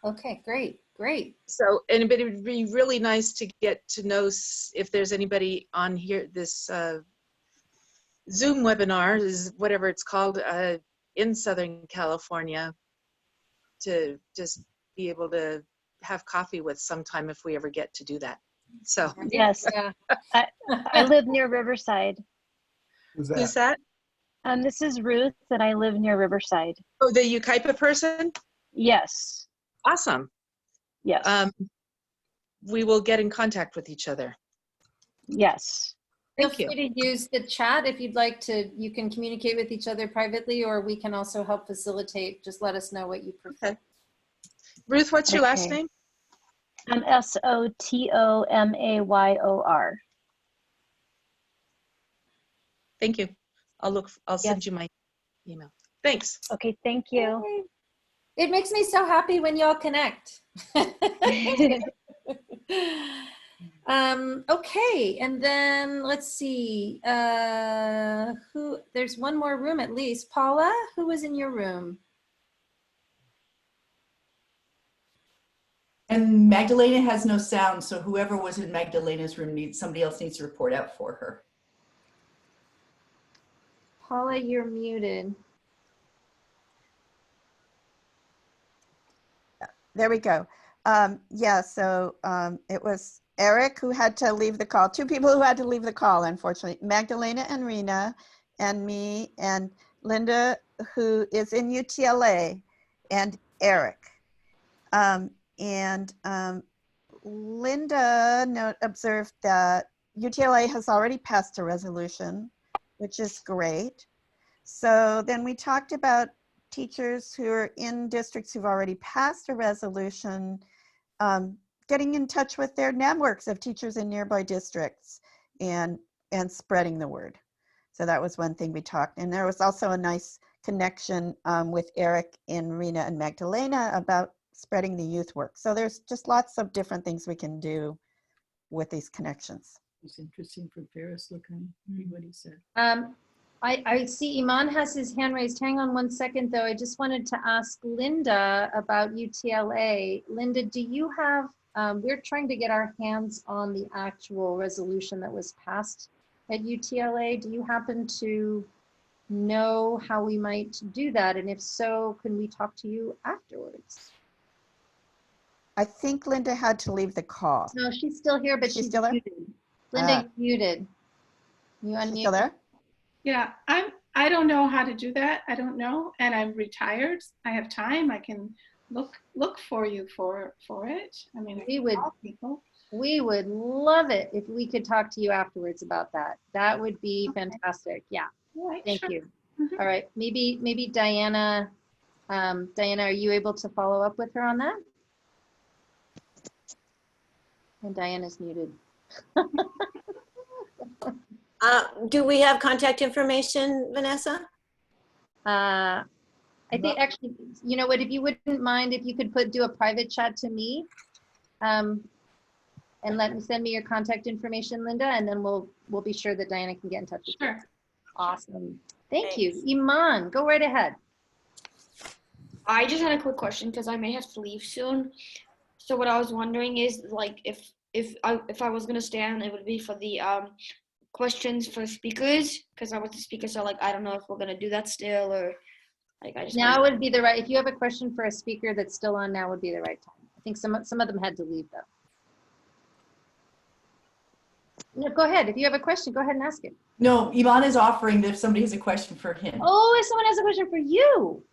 Okay, great, great. So, and it would be really nice to get to know if there's anybody on here, this Zoom webinar, is whatever it's called, in Southern California, to just be able to have coffee with sometime if we ever get to do that. So yes, I live near Riverside. Who's that? Who's that? This is Ruth, and I live near Riverside. Oh, the Ukaipa person? Yes. Awesome. Yes. We will get in contact with each other. Yes. Thank Feel free to use the chat if you'd like to. You can communicate with each other privately, or we can also help facilitate. Just let us know what you prefer. Okay. Ruth, what's your last name? Sotomayor. Thank you. I'll send you my email. Thanks. Okay, thank you. It makes me so happy when y'all connect. Okay, and then let's see. There's one more room at least. Paula, who was in your room? And Magdalena has no sound, so whoever was in Magdalena's room somebody else needs to report out for her. Paula, you're muted. There we go. Yeah, so it was Eric who had to leave the call. Two people who had to leave the call, unfortunately. Magdalena and Rena, and me, and Linda, who is in UTLA, and Eric. Linda observed that UTLA has already passed a resolution, which is great. So then we talked about teachers who are in districts who've already passed a resolution, getting in touch with their networks of teachers in nearby districts and spreading the word. So that was one thing we talked. And there was also a nice connection with Eric and Rena and Magdalena about spreading the youth work. So there's just lots of different things we can do with these connections. It's interesting for Ferris looking what he said. I see Iman has his hand raised. Hang on one second though. I just wanted to ask Linda about UTLA. Linda, do you have, we're trying to get our hands on the actual resolution that was passed at UTLA. Do you happen to know how we might do that? And if so, can we talk to you afterwards? I think Linda had to leave the call. No, she's still here, but she's still there? muted. Linda, you're muted. You unmute. Still there? Yeah, I don't know how to do that. I don't know, and I'm retired. I have time. I can look for you for it. I mean, we would love it if we could talk to you afterwards about that. That would be fantastic. Yeah. Right, Thank sure. you. All right. Maybe Diana. Diana, are you able to follow up with her on that? And Diana's muted. Do we have contact information, Vanessa? I think actually, you know what, if you wouldn't mind, if you could do a private chat to me, and send me your contact information, Linda, and then we'll be sure that Diana can get in touch with you. Awesome. Thank you. Iman, go right ahead. I just had a quick question because I may have to leave soon. So what I was wondering is, like, if I was gonna stay on, it would be for the questions for speakers, because I was the speaker. So like, I don't know if we're gonna do that still, or like I just. Now would be the right. If you have a question for a speaker that's still on, now would be the right time. I think some of them had to leave though. No, go ahead. If you have a question, go ahead and ask it. No, Iman is offering that if somebody has a question for him. Oh, if someone has a question for you.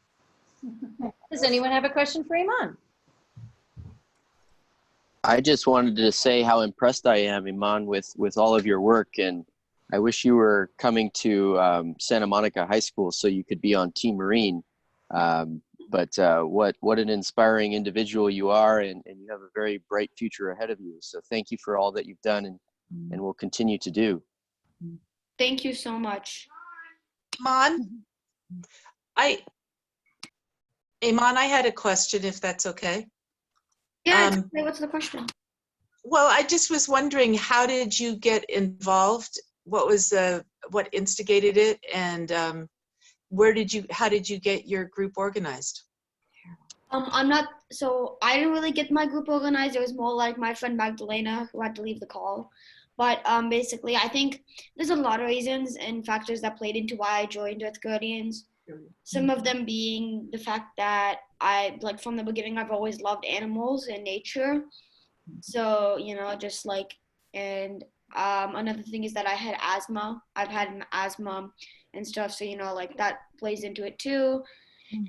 Does anyone have a question for Iman? I just wanted to say how impressed I am, Iman, with all of your work, and I wish you were coming to Santa Monica High School so you could be on Team Marine. But what an inspiring individual you are, and you have a very bright future ahead of you. So thank you for all that you've done and will continue to do. Thank you so much. Iman, I had a question, if that's okay. Yeah, what's the question? Well, I just was wondering, how did you get involved? What was what instigated it, and how did you get your group organized? I'm not, so I didn't really get my group organized. It was more like my friend Magdalena who had to leave the call. But basically, I think there's a lot of reasons and factors that played into why I joined Earth Guardians. Some of them being the fact that like from the beginning, I've always loved animals and nature. So, just like, and another thing is that I had asthma. I've had asthma and stuff. So, like that plays into it too.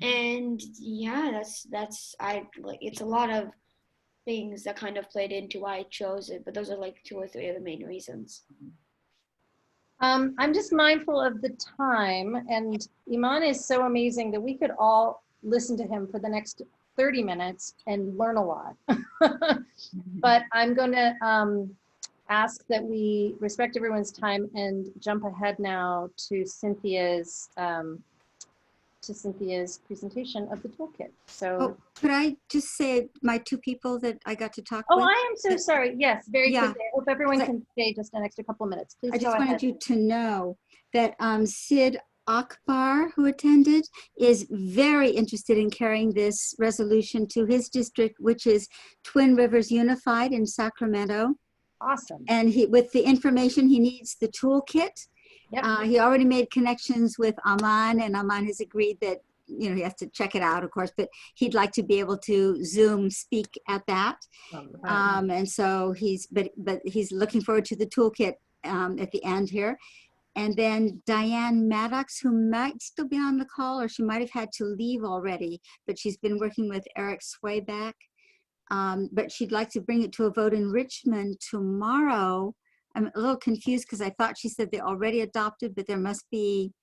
And yeah, it's a lot of things that kind of played into why I chose it, but those are like 2 or 3 of the main reasons. I'm just mindful of the time, and Iman is so amazing that we could all listen to him for the next 30 minutes and learn a lot. But I'm going to ask that we respect everyone's time and jump ahead now to Cynthia's presentation of the toolkit. So, could I just say my 2 people that I got to talk oh, with? I am so sorry. Yes, very quickly. I hope everyone can stay just an extra couple minutes. Please I go just ahead. wanted you to know that Sid Akbar, who attended, is very interested in carrying this resolution to his district, which is Twin Rivers Unified in Sacramento. Awesome. And with the information he needs, the toolkit. Yep. He already made connections with Iman, and Iman has agreed that, he has to check it out, of course, but he'd like to be able to Zoom speak at that. And so but he's looking forward to the toolkit at the end here. And then Diane Maddox, who might still be on the call, or she might have had to leave already, but she's been working with Eric Swayback. But she'd like to bring it to a vote in Richmond tomorrow. I'm a little confused because I thought she said they already adopted, but there must be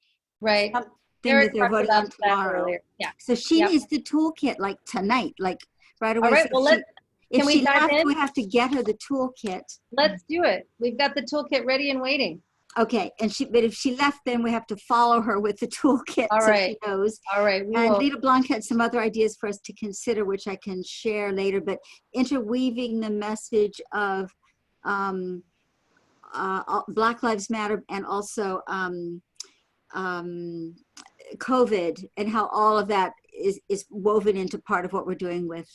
something that they're voting on tomorrow. Yeah. So she needs the toolkit like tonight, like right away. All right, So well, if we she dive left, in? we have to get her the toolkit. Let's do it. We've got the toolkit ready and waiting. Okay, but if she left, then we have to follow her with the toolkit. All so right. she knows. All right. And Lita Blanc had some other ideas for us to consider, which I can share later, but interweaving the message of Black Lives Matter and also COVID, and how all of that is woven into part of what we're doing with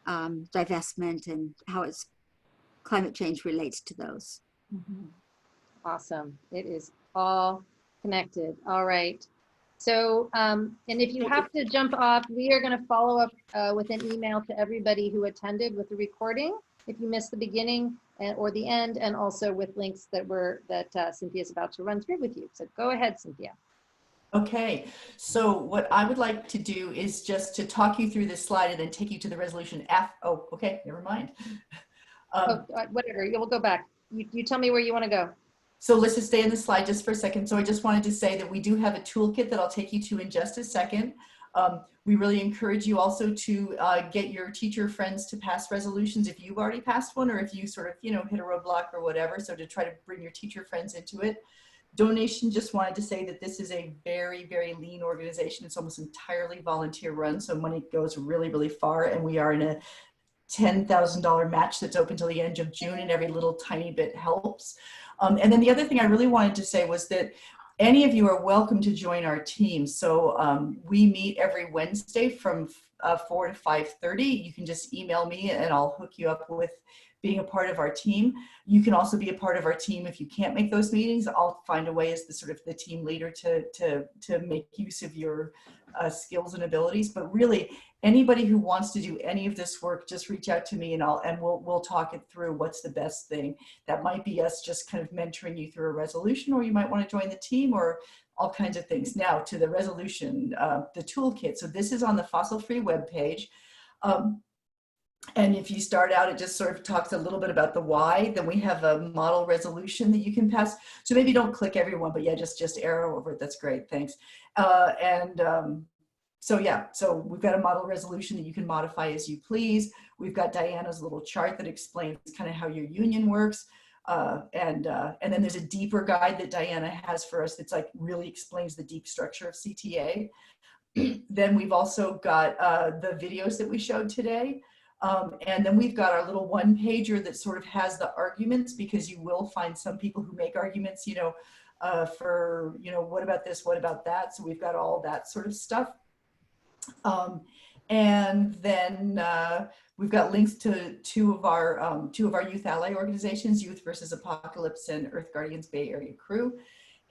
divestment and how climate change relates to those. Awesome. It is all connected. All right. So, and if you have to jump off, we are going to follow up with an email to everybody who attended with the recording, if you missed the beginning or the end, and also with links that Cynthia's about to run through with you. So go ahead, Cynthia. Okay, so what I would like to do is just to talk you through this slide and then take you to the resolution F. Oh, okay, never mind. Whatever, you'll go back. You tell me where you want to go. So let's just stay on the slide just for a second. So I just wanted to say that we do have a toolkit that I'll take you to in just a second. We really encourage you also to get your teacher friends to pass resolutions if you've already passed one, or if you sort of, hit a roadblock or whatever. So to try to bring your teacher friends into it. Donation, just wanted to say that this is a very, very lean organization. It's almost entirely volunteer run. So money goes really, really far. And we are in a $10,000 match that's open till the end of June, and every little tiny bit helps. And then the other thing I really wanted to say was that any of you are welcome to join our team. So we meet every Wednesday from 4 to 5:30. You can just email me and I'll hook you up with being a part of our team. You can also be a part of our team if you can't make those meetings. I'll find a way as the sort of the team leader to make use of your skills and abilities. But really, anybody who wants to do any of this work, just reach out to me and we'll talk it through. What's the best thing? That might be us just kind of mentoring you through a resolution, or you might want to join the team, or all kinds of things. Now to the resolution, the toolkit. So this is on the Fossil Free webpage. And if you start out, it just sort of talks a little bit about the why. Then we have a model resolution that you can pass. So maybe don't click everyone, but yeah, just arrow over it. That's great. Thanks. So yeah, so we've got a model resolution that you can modify as you please. We've got Diana's little chart that explains kind of how your union works. And then there's a deeper guide that Diana has for us that's like really explains the deep structure of CTA. Then we've also got the videos that we showed today. And then we've got our little one pager that sort of has the arguments, because you will find some people who make arguments, for, what about this, what about that? So we've got all that sort of stuff. And then we've got links to two of our youth ally organizations, Youth versus Apocalypse and Earth Guardians Bay Area Crew.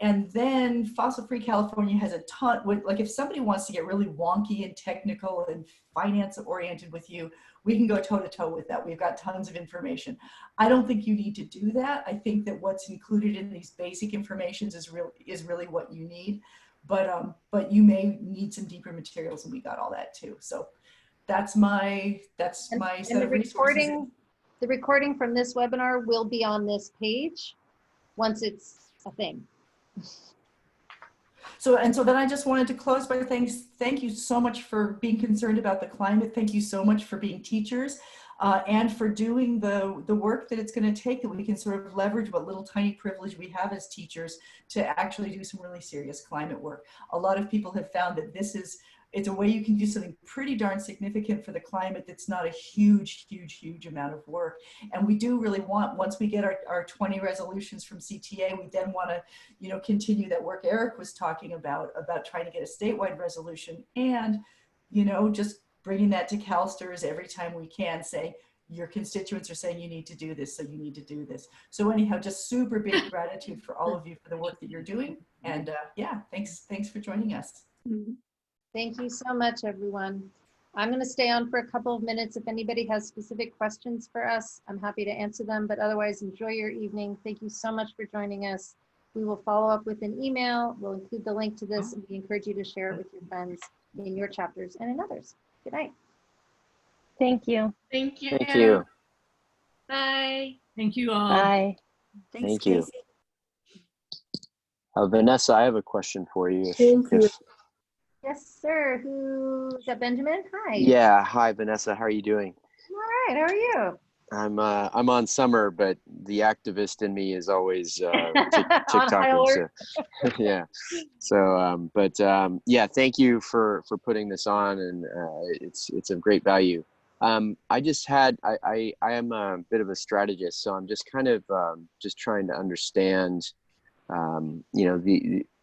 And then Fossil Free California has a ton, like if somebody wants to get really wonky and technical and finance oriented with you, we can go toe to toe with that. We've got tons of information. I don't think you need to do that. I think that what's included in these basic informations is really what you need. But you may need some deeper materials, and we got all that too. So that's my set of resources. The recording from this webinar will be on this page once it's a thing. So then I just wanted to close by thank you so much for being concerned about the climate. Thank you so much for being teachers and for doing the work that it's going to take, that we can sort of leverage what little tiny privilege we have as teachers to actually do some really serious climate work. A lot of people have found that it's a way you can do something pretty darn significant for the climate that's not a huge amount of work. And we do really want, once we get our 20 resolutions from CTA, we then want to, continue that work Eric was talking about trying to get a statewide resolution and, just bringing that to CalSTRS every time we can, say, your constituents are saying you need to do this, so you need to do this. So anyhow, just super big gratitude for all of you for the work that you're doing. And yeah, thanks for joining us. Thank you so much, everyone. I'm going to stay on for a couple of minutes. If anybody has specific questions for us, I'm happy to answer them, but otherwise enjoy your evening. Thank you so much for joining us. We will follow up with an email. We'll include the link to this, and we encourage you to share it with your friends in your chapters and in others. Good night. Thank you. Thank you. Thank you. Bye. Thank you all. Bye. Thank you. Vanessa, I have a question for you. Yes, sir. Who's that? Benjamin? Hi. Yeah. Hi, Vanessa. How are you doing? All right. How are you? I'm on summer, but the activist in me is always TikToking. So, yeah. So, yeah. Thank you for putting this on, and it's of great value. I am a bit of a strategist, so I'm just kind of just trying to understand. All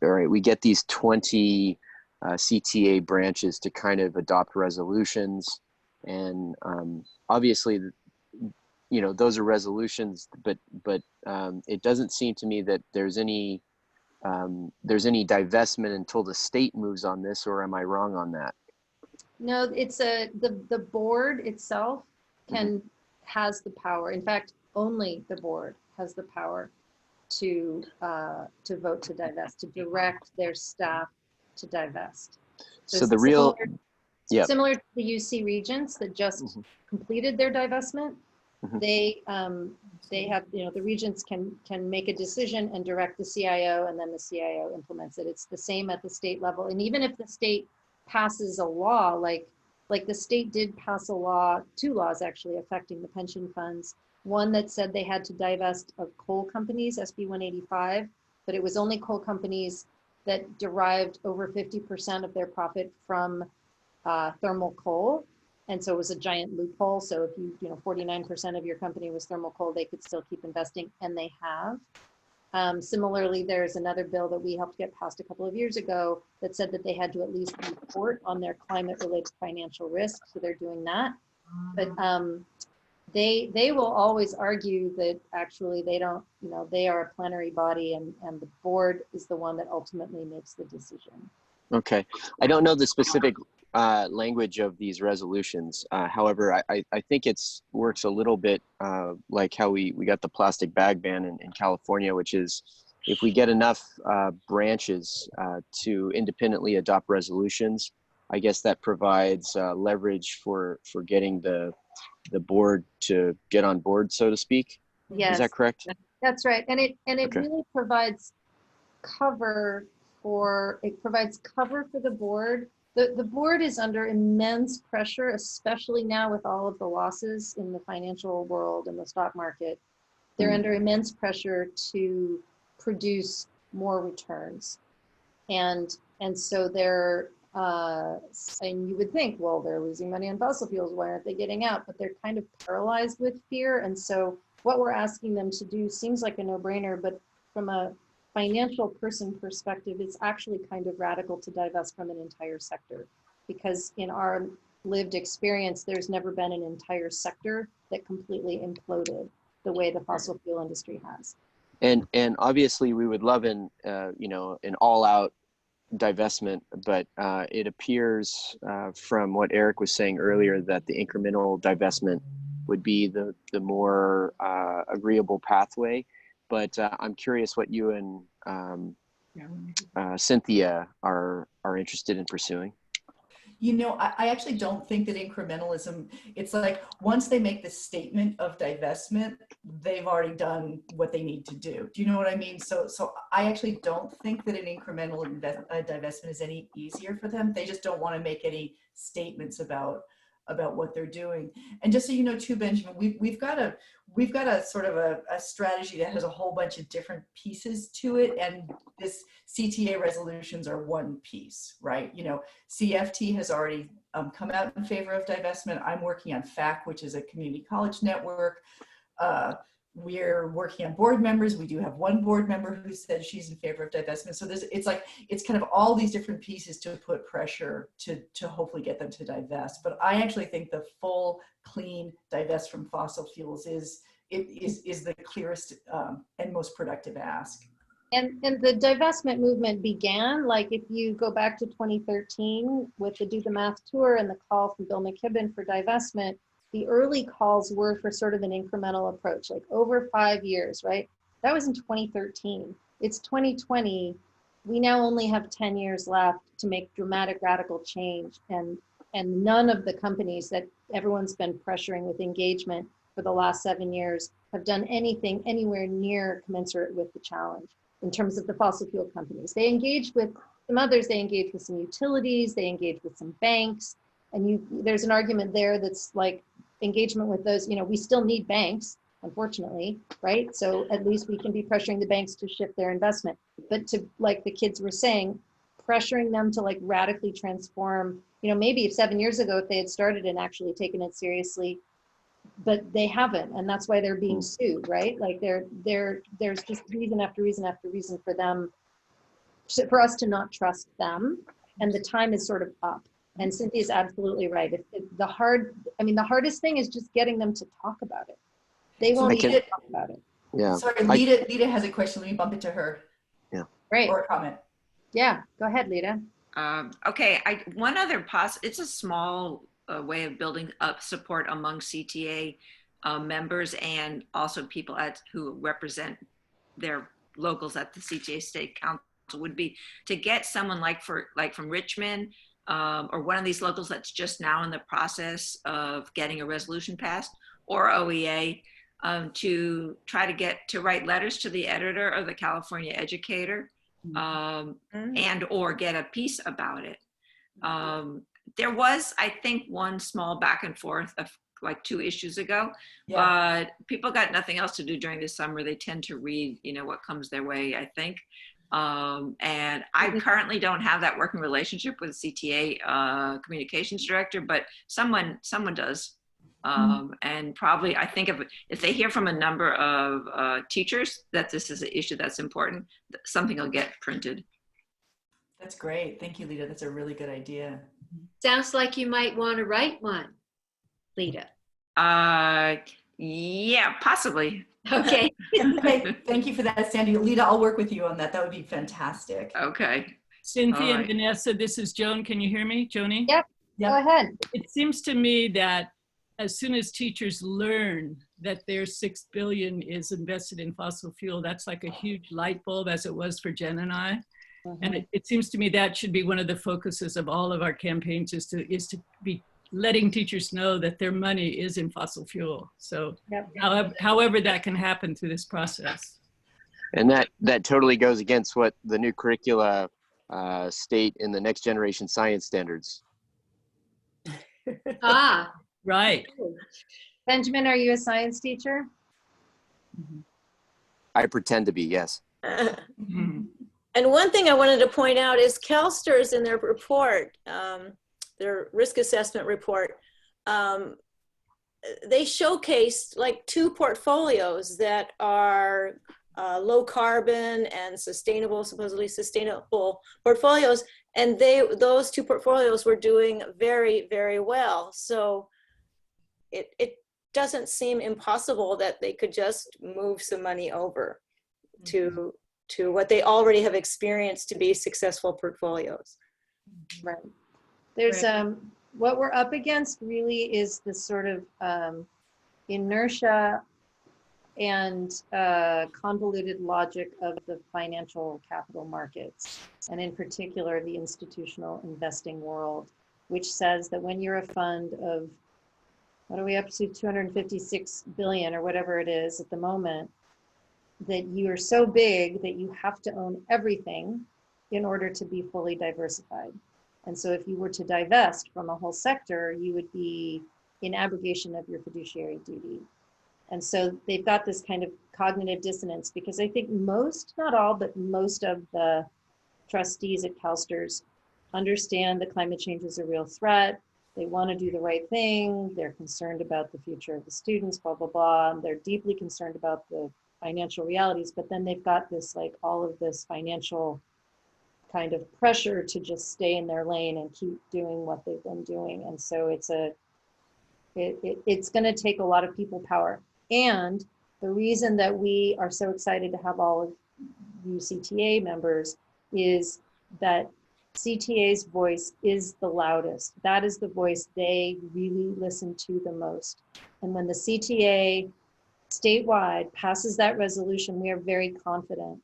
right, we get these 20 CTA branches to kind of adopt resolutions, and obviously, those are resolutions, but it doesn't seem to me that there's any divestment until the state moves on this, or am I wrong on that? No, it's the board itself has the power. In fact, only the board has the power to vote to divest, to direct their staff to divest. So the real, similar to the UC regents that just completed their divestment, they have, the regents can make a decision and direct the CIO, and then the CIO implements it. It's the same at the state level. And even if the state passes a law, like the state did pass a law, 2 laws actually affecting the pension funds. One that said they had to divest of coal companies, SB 185, but it was only coal companies that derived over 50% of their profit from thermal coal. And so it was a giant loophole. So if 49% of your company was thermal coal, they could still keep investing, and they have. Similarly, there's another bill that we helped get passed a couple of years ago that said that they had to at least report on their climate-related financial risk. So they're doing that. But they will always argue that actually they don't, they are a plenary body, and the board is the one that ultimately makes the decision. Okay. I don't know the specific language of these resolutions. However, I think it's works a little bit like how we got the plastic bag ban in California, which is if we get enough branches to independently adopt resolutions, I guess that provides leverage for getting the board to get on board, so to speak. Yes. Is that correct? That's right. And it Okay. really provides cover for the board. The board is under immense pressure, especially now with all of the losses in the financial world and the stock market. They're under immense pressure to produce more returns. And so they're, and you would think, well, they're losing money on fossil fuels, why aren't they getting out? But they're kind of paralyzed with fear. And so what we're asking them to do seems like a no-brainer, but from a financial person perspective, it's actually kind of radical to divest from an entire sector, because in our lived experience, there's never been an entire sector that completely imploded the way the fossil fuel industry has. And obviously we would love an all-out divestment, but it appears from what Eric was saying earlier that the incremental divestment would be the more agreeable pathway. But I'm curious what you and Cynthia are interested in pursuing. You know, I actually don't think that incrementalism, it's like once they make the statement of divestment, they've already done what they need to do. Do you know what I mean? So I actually don't think that an incremental divestment is any easier for them. They just don't want to make any statements about what they're doing. And just so you know too, Benjamin, we've got a sort of a strategy that has a whole bunch of different pieces to it, and this CTA resolutions are one piece, right? You know, CFT has already come out in favor of divestment. I'm working on FAC, which is a community college network. We're working on board members. We do have one board member who said she's in favor of divestment. So it's kind of all these different pieces to put pressure to hopefully get them to divest. But I actually think the full, clean divest from fossil fuels is the clearest and most productive ask. And the divestment movement began, like if you go back to 2013 with the Do the Math tour and the call from Bill McKibben for divestment, the early calls were for sort of an incremental approach, like over 5 years, right? That was in 2013. It's 2020. We now only have 10 years left to make dramatic, radical change. And none of the companies that everyone's been pressuring with engagement for the last 7 years have done anything anywhere near commensurate with the challenge in terms of the fossil fuel companies. They engaged with some others, they engaged with some utilities, they engaged with some banks. And there's an argument there that's like engagement with those, you know, we still need banks, unfortunately, right? So at least we can be pressuring the banks to shift their investment. But to, like the kids were saying, pressuring them to like radically transform, you know, maybe if 7 years ago, if they had started and actually taken it seriously, but they haven't, and that's why they're being sued, right? Like there's just reason after reason after reason for them, for us to not trust them, and the time is sort of up. And Cynthia's absolutely right. The hardest thing is just getting them to talk about it. They won't even talk about it. Yeah. Sorry, Lita has a question. Let me bump it to her. Yeah. Great. Or a comment. Yeah, go ahead, Lita. Okay, one other it's a small way of building up support among CTA members and also people who represent their locals at the CTA State Council would be to get someone like from Richmond or one of these locals that's just now in the process of getting a resolution passed, or OEA, to try to get to write letters to the editor of the California Educator, and or get a piece about it. There was, I think, one small back and forth of like 2 issues ago, but people got nothing else to do during the summer. They tend to read, you know, what comes their way, I think. And I currently don't have that working relationship with CTA communications director, but someone does. And probably, I think if they hear from a number of teachers that this is an issue that's important, something will get printed. That's great. Thank you, Lita. That's a really good idea. Sounds like you might want to write one, Lita. Yeah, possibly. Okay. Okay. Thank you for that, Sandy. Lita, I'll work with you on that. That would be fantastic. Okay. Cynthia and Vanessa, this is Joan. Can you hear me, Joni? Yep. Go ahead. It seems to me that as soon as teachers learn that their $6 billion is invested in fossil fuel, that's like a huge light bulb, as it was for Jen and I. And it seems to me that should be one of the focuses of all of our campaigns, is to be letting teachers know that their money is in fossil fuel. So however that can happen through this process. And that totally goes against what the new curricula state in the next generation science standards. Right. Benjamin, are you a science teacher? I pretend to be, yes. And one thing I wanted to point out is CalSTRS in their report, their risk assessment report, they showcased like 2 portfolios that are low carbon and sustainable, supposedly sustainable portfolios. And those two portfolios were doing very, very well. So it doesn't seem impossible that they could just move some money over to what they already have experienced to be successful portfolios. Right. There's what we're up against really is the sort of inertia and convoluted logic of the financial capital markets, and in particular the institutional investing world, which says that when you're a fund of, what are we up to, 256 billion or whatever it is at the moment, that you are so big that you have to own everything in order to be fully diversified. And so if you were to divest from a whole sector, you would be in abrogation of your fiduciary duty. And so they've got this kind of cognitive dissonance, because I think most, not all, but most of the trustees at CalSTRS understand that climate change is a real threat. They want to do the right thing. They're concerned about the future of the students, blah, blah, blah. And they're deeply concerned about the financial realities, but then they've got this, like, all of this financial kind of pressure to just stay in their lane and keep doing what they've been doing. And so it's going to take a lot of people power. And the reason that we are so excited to have all of you CTA members is that CTA's voice is the loudest. That is the voice they really listen to the most. And when the CTA statewide passes that resolution, we are very confident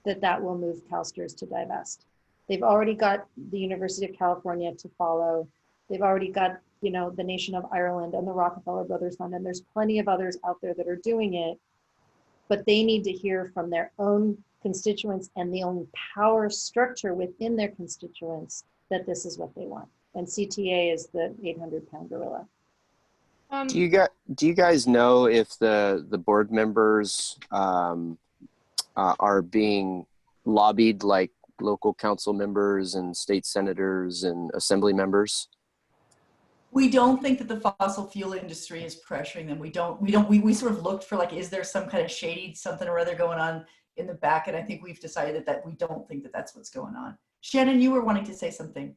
that that will move CalSTRS to divest. They've already got the University of California to follow. They've already got, you know, the Nation of Ireland and the Rockefeller Brothers Fund, and there's plenty of others out there that are doing it, but they need to hear from their own constituents and the own power structure within their constituents that this is what they want. And CTA is the 800-pound gorilla. Do you guys know if the board members are being lobbied like local council members and state senators and assembly members? We don't think that the fossil fuel industry is pressuring them. We sort of looked for, like, is there some kind of shady something or other going on in the back? And I think we've decided that we don't think that that's what's going on. Shannon, you were wanting to say something.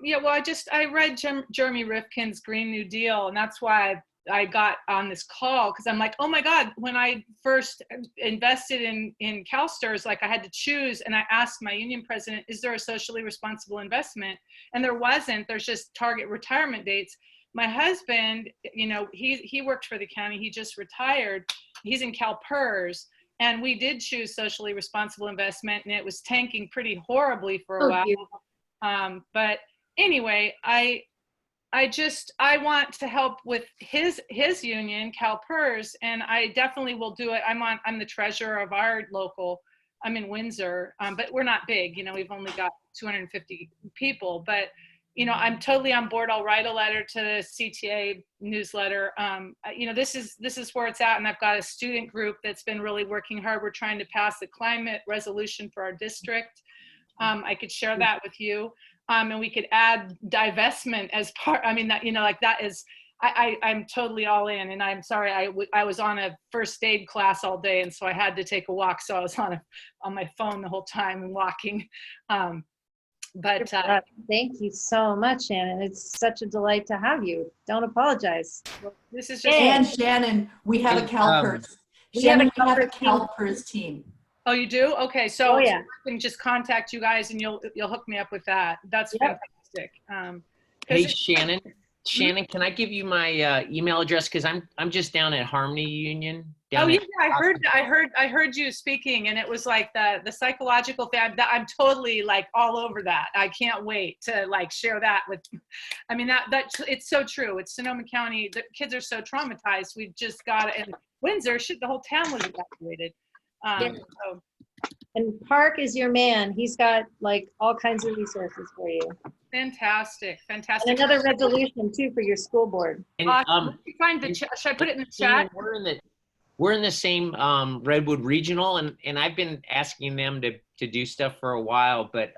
Yeah, well, I read Jeremy Rifkin's Green New Deal, and that's why I got on this call, because I'm like, oh my God, when I first invested in CalSTRS, like, I had to choose, and I asked my union president, is there a socially responsible investment? And there wasn't. There's just target retirement dates. My husband, you know, he worked for the county. He just retired. He's in CalPERS, and we did choose socially responsible investment, and it was tanking pretty horribly for a while. But anyway, I want to help with his union, CalPERS, and I definitely will do it. I'm the treasurer of our local. I'm in Windsor, but we're not big. You know, we've only got 250 people. But you know, I'm totally on board. I'll write a letter to the CTA newsletter. You know, this is where it's at, and I've got a student group that's been really working hard. We're trying to pass the climate resolution for our district. I could share that with you. And we could add divestment as part. I mean, that, you know, like, that is, I'm totally all in. And I'm sorry, I was on a first aid class all day, and so I had to take a walk. So I was on my phone the whole time and walking. But thank you so much, Shannon. It's such a delight to have you. Don't apologize. Well, this is just. And Shannon, we have a CalPERS. Shannon, we have a CalPERS team. Oh, you do? Okay, so, yeah. I can just contact you guys, and you'll hook me up with that. That's fantastic. Hey, Shannon, can I give you my email address? Because I'm just down at Harmony Union. Oh yeah, I heard you speaking, and it was like the psychological thing. I'm totally, like, all over that. I can't wait to, like, share that with. I mean, that it's so true. It's Sonoma County. The kids are so traumatized. We've just got it. And Windsor, the whole town was evacuated. So. And Park is your man. He's got, like, all kinds of resources for you. Fantastic. And another resolution too for your school board. And, should I put it in the chat? We're in the same Redwood Regional, and I've been asking them to do stuff for a while. But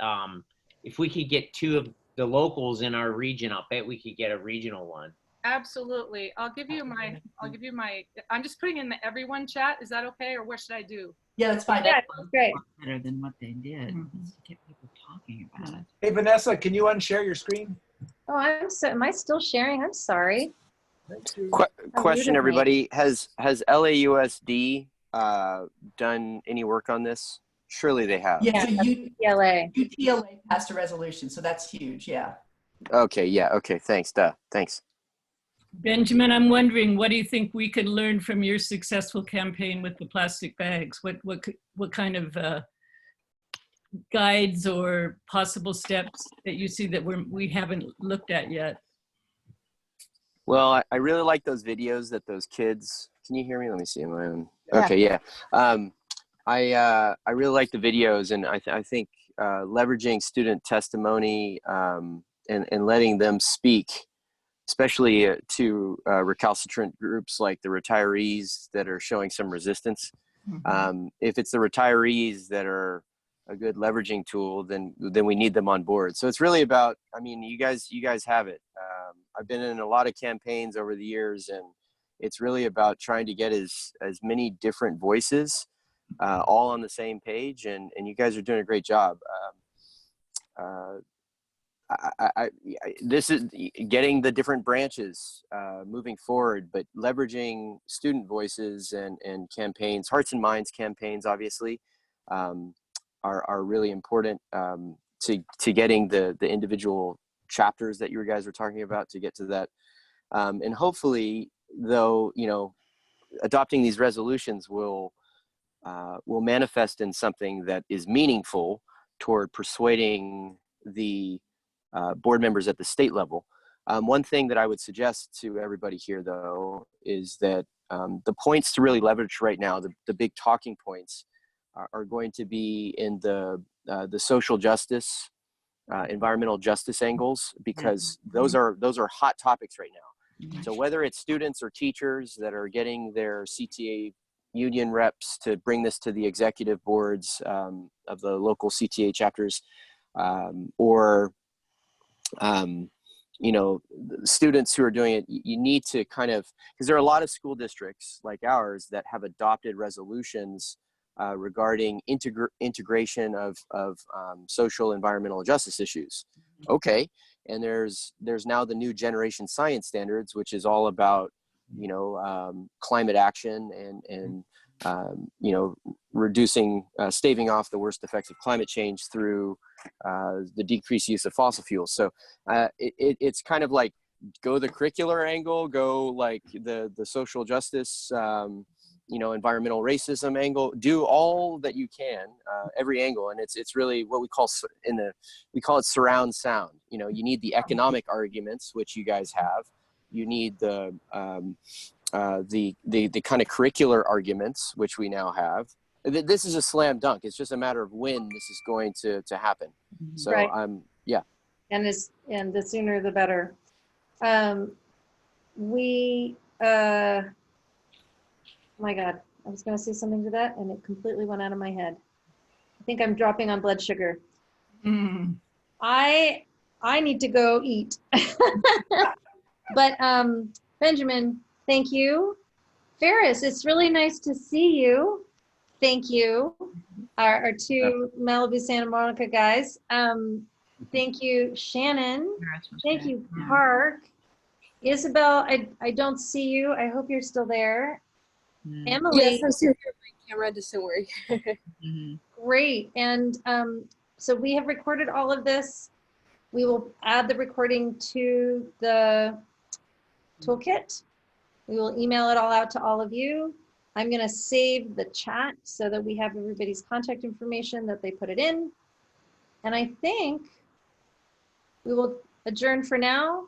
if we could get two of the locals in our region, I'll bet we could get a regional one. Absolutely. I'll give you my, I'm just putting in the everyone chat. Is that okay? Or what should I do? Yeah, that's fine. Yeah, that's great. Better than what they did. To get people talking about. Hey, Vanessa, can you unshare your screen? Oh, am I still sharing? I'm sorry. Question, everybody. Has LAUSD done any work on this? Surely they have. Yeah, so UTLA. UTLA passed a resolution, so that's huge, yeah. Okay, yeah, okay, thanks, thanks. Benjamin, I'm wondering, what do you think we can learn from your successful campaign with the plastic bags? What kind of guides or possible steps that you see that we haven't looked at yet? Well, I really like those videos that those kids, can you hear me? Let me see, am I on? Yeah. Okay, yeah. I really like the videos, and I think leveraging student testimony and letting them speak, especially to recalcitrant groups like the retirees that are showing some resistance. Mm-hmm. If it's the retirees that are a good leveraging tool, then we need them on board. So it's really about, I mean, you guys have it. I've been in a lot of campaigns over the years, and it's really about trying to get as many different voices all on the same page, and you guys are doing a great job. This is getting the different branches moving forward, but leveraging student voices and campaigns, hearts and minds campaigns, obviously, are really important to getting the individual chapters that you guys were talking about to get to that. And hopefully, though, adopting these resolutions will manifest in something that is meaningful toward persuading the board members at the state level. One thing that I would suggest to everybody here, though, is that the points to really leverage right now, the big talking points, are going to be in the social justice, environmental justice angles, because those are hot topics right now. So whether it's students or teachers that are getting their CTA union reps to bring this to the executive boards of the local CTA chapters, or students who are doing it, you need to kind of, because there are a lot of school districts like ours that have adopted resolutions regarding integration of social environmental justice issues. Okay, and there's now the new generation science standards, which is all about climate action and reducing, staving off the worst effects of climate change through the decreased use of fossil fuels. So it's kind of like, go the curricular angle, go like the social justice, environmental racism angle, do all that you can, every angle. And it's really what we call it surround sound. You need the economic arguments, which you guys have. You need the kind of curricular arguments, which we now have. This is a slam dunk. It's just a matter of when this is going to happen. So right. Yeah. And the sooner the better. My God, I was going to say something to that and it completely went out of my head. I think I'm dropping on blood sugar. Mm. I need to go eat. But Benjamin, thank you. Ferris, it's really nice to see you. Thank you. Our two Malibu Santa Monica guys. Thank you, Shannon. Thank you, Park. Isabel, I don't see you. I hope you're still there. Emily. Yes, I'm still here. My camera doesn't work. Great. And so we have recorded all of this. We will add the recording to the toolkit. We will email it all out to all of you. I'm going to save the chat so that we have everybody's contact information that they put it in. And I think we will adjourn for now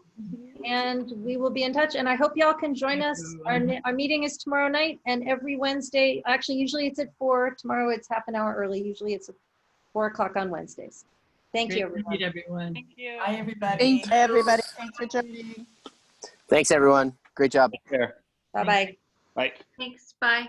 and we will be in touch. And I hope y'all can join us. Our meeting is tomorrow night and every Wednesday. Actually, usually it's at 4. Tomorrow it's half an hour early. Usually it's at 4 o'clock on Wednesdays. Thank you, everyone. Meet everyone. Thank you. Bye, everybody. Thank you, everybody. Thanks for joining. Thanks, everyone. Great job. Take care. Bye-bye. Bye. Thanks. Bye.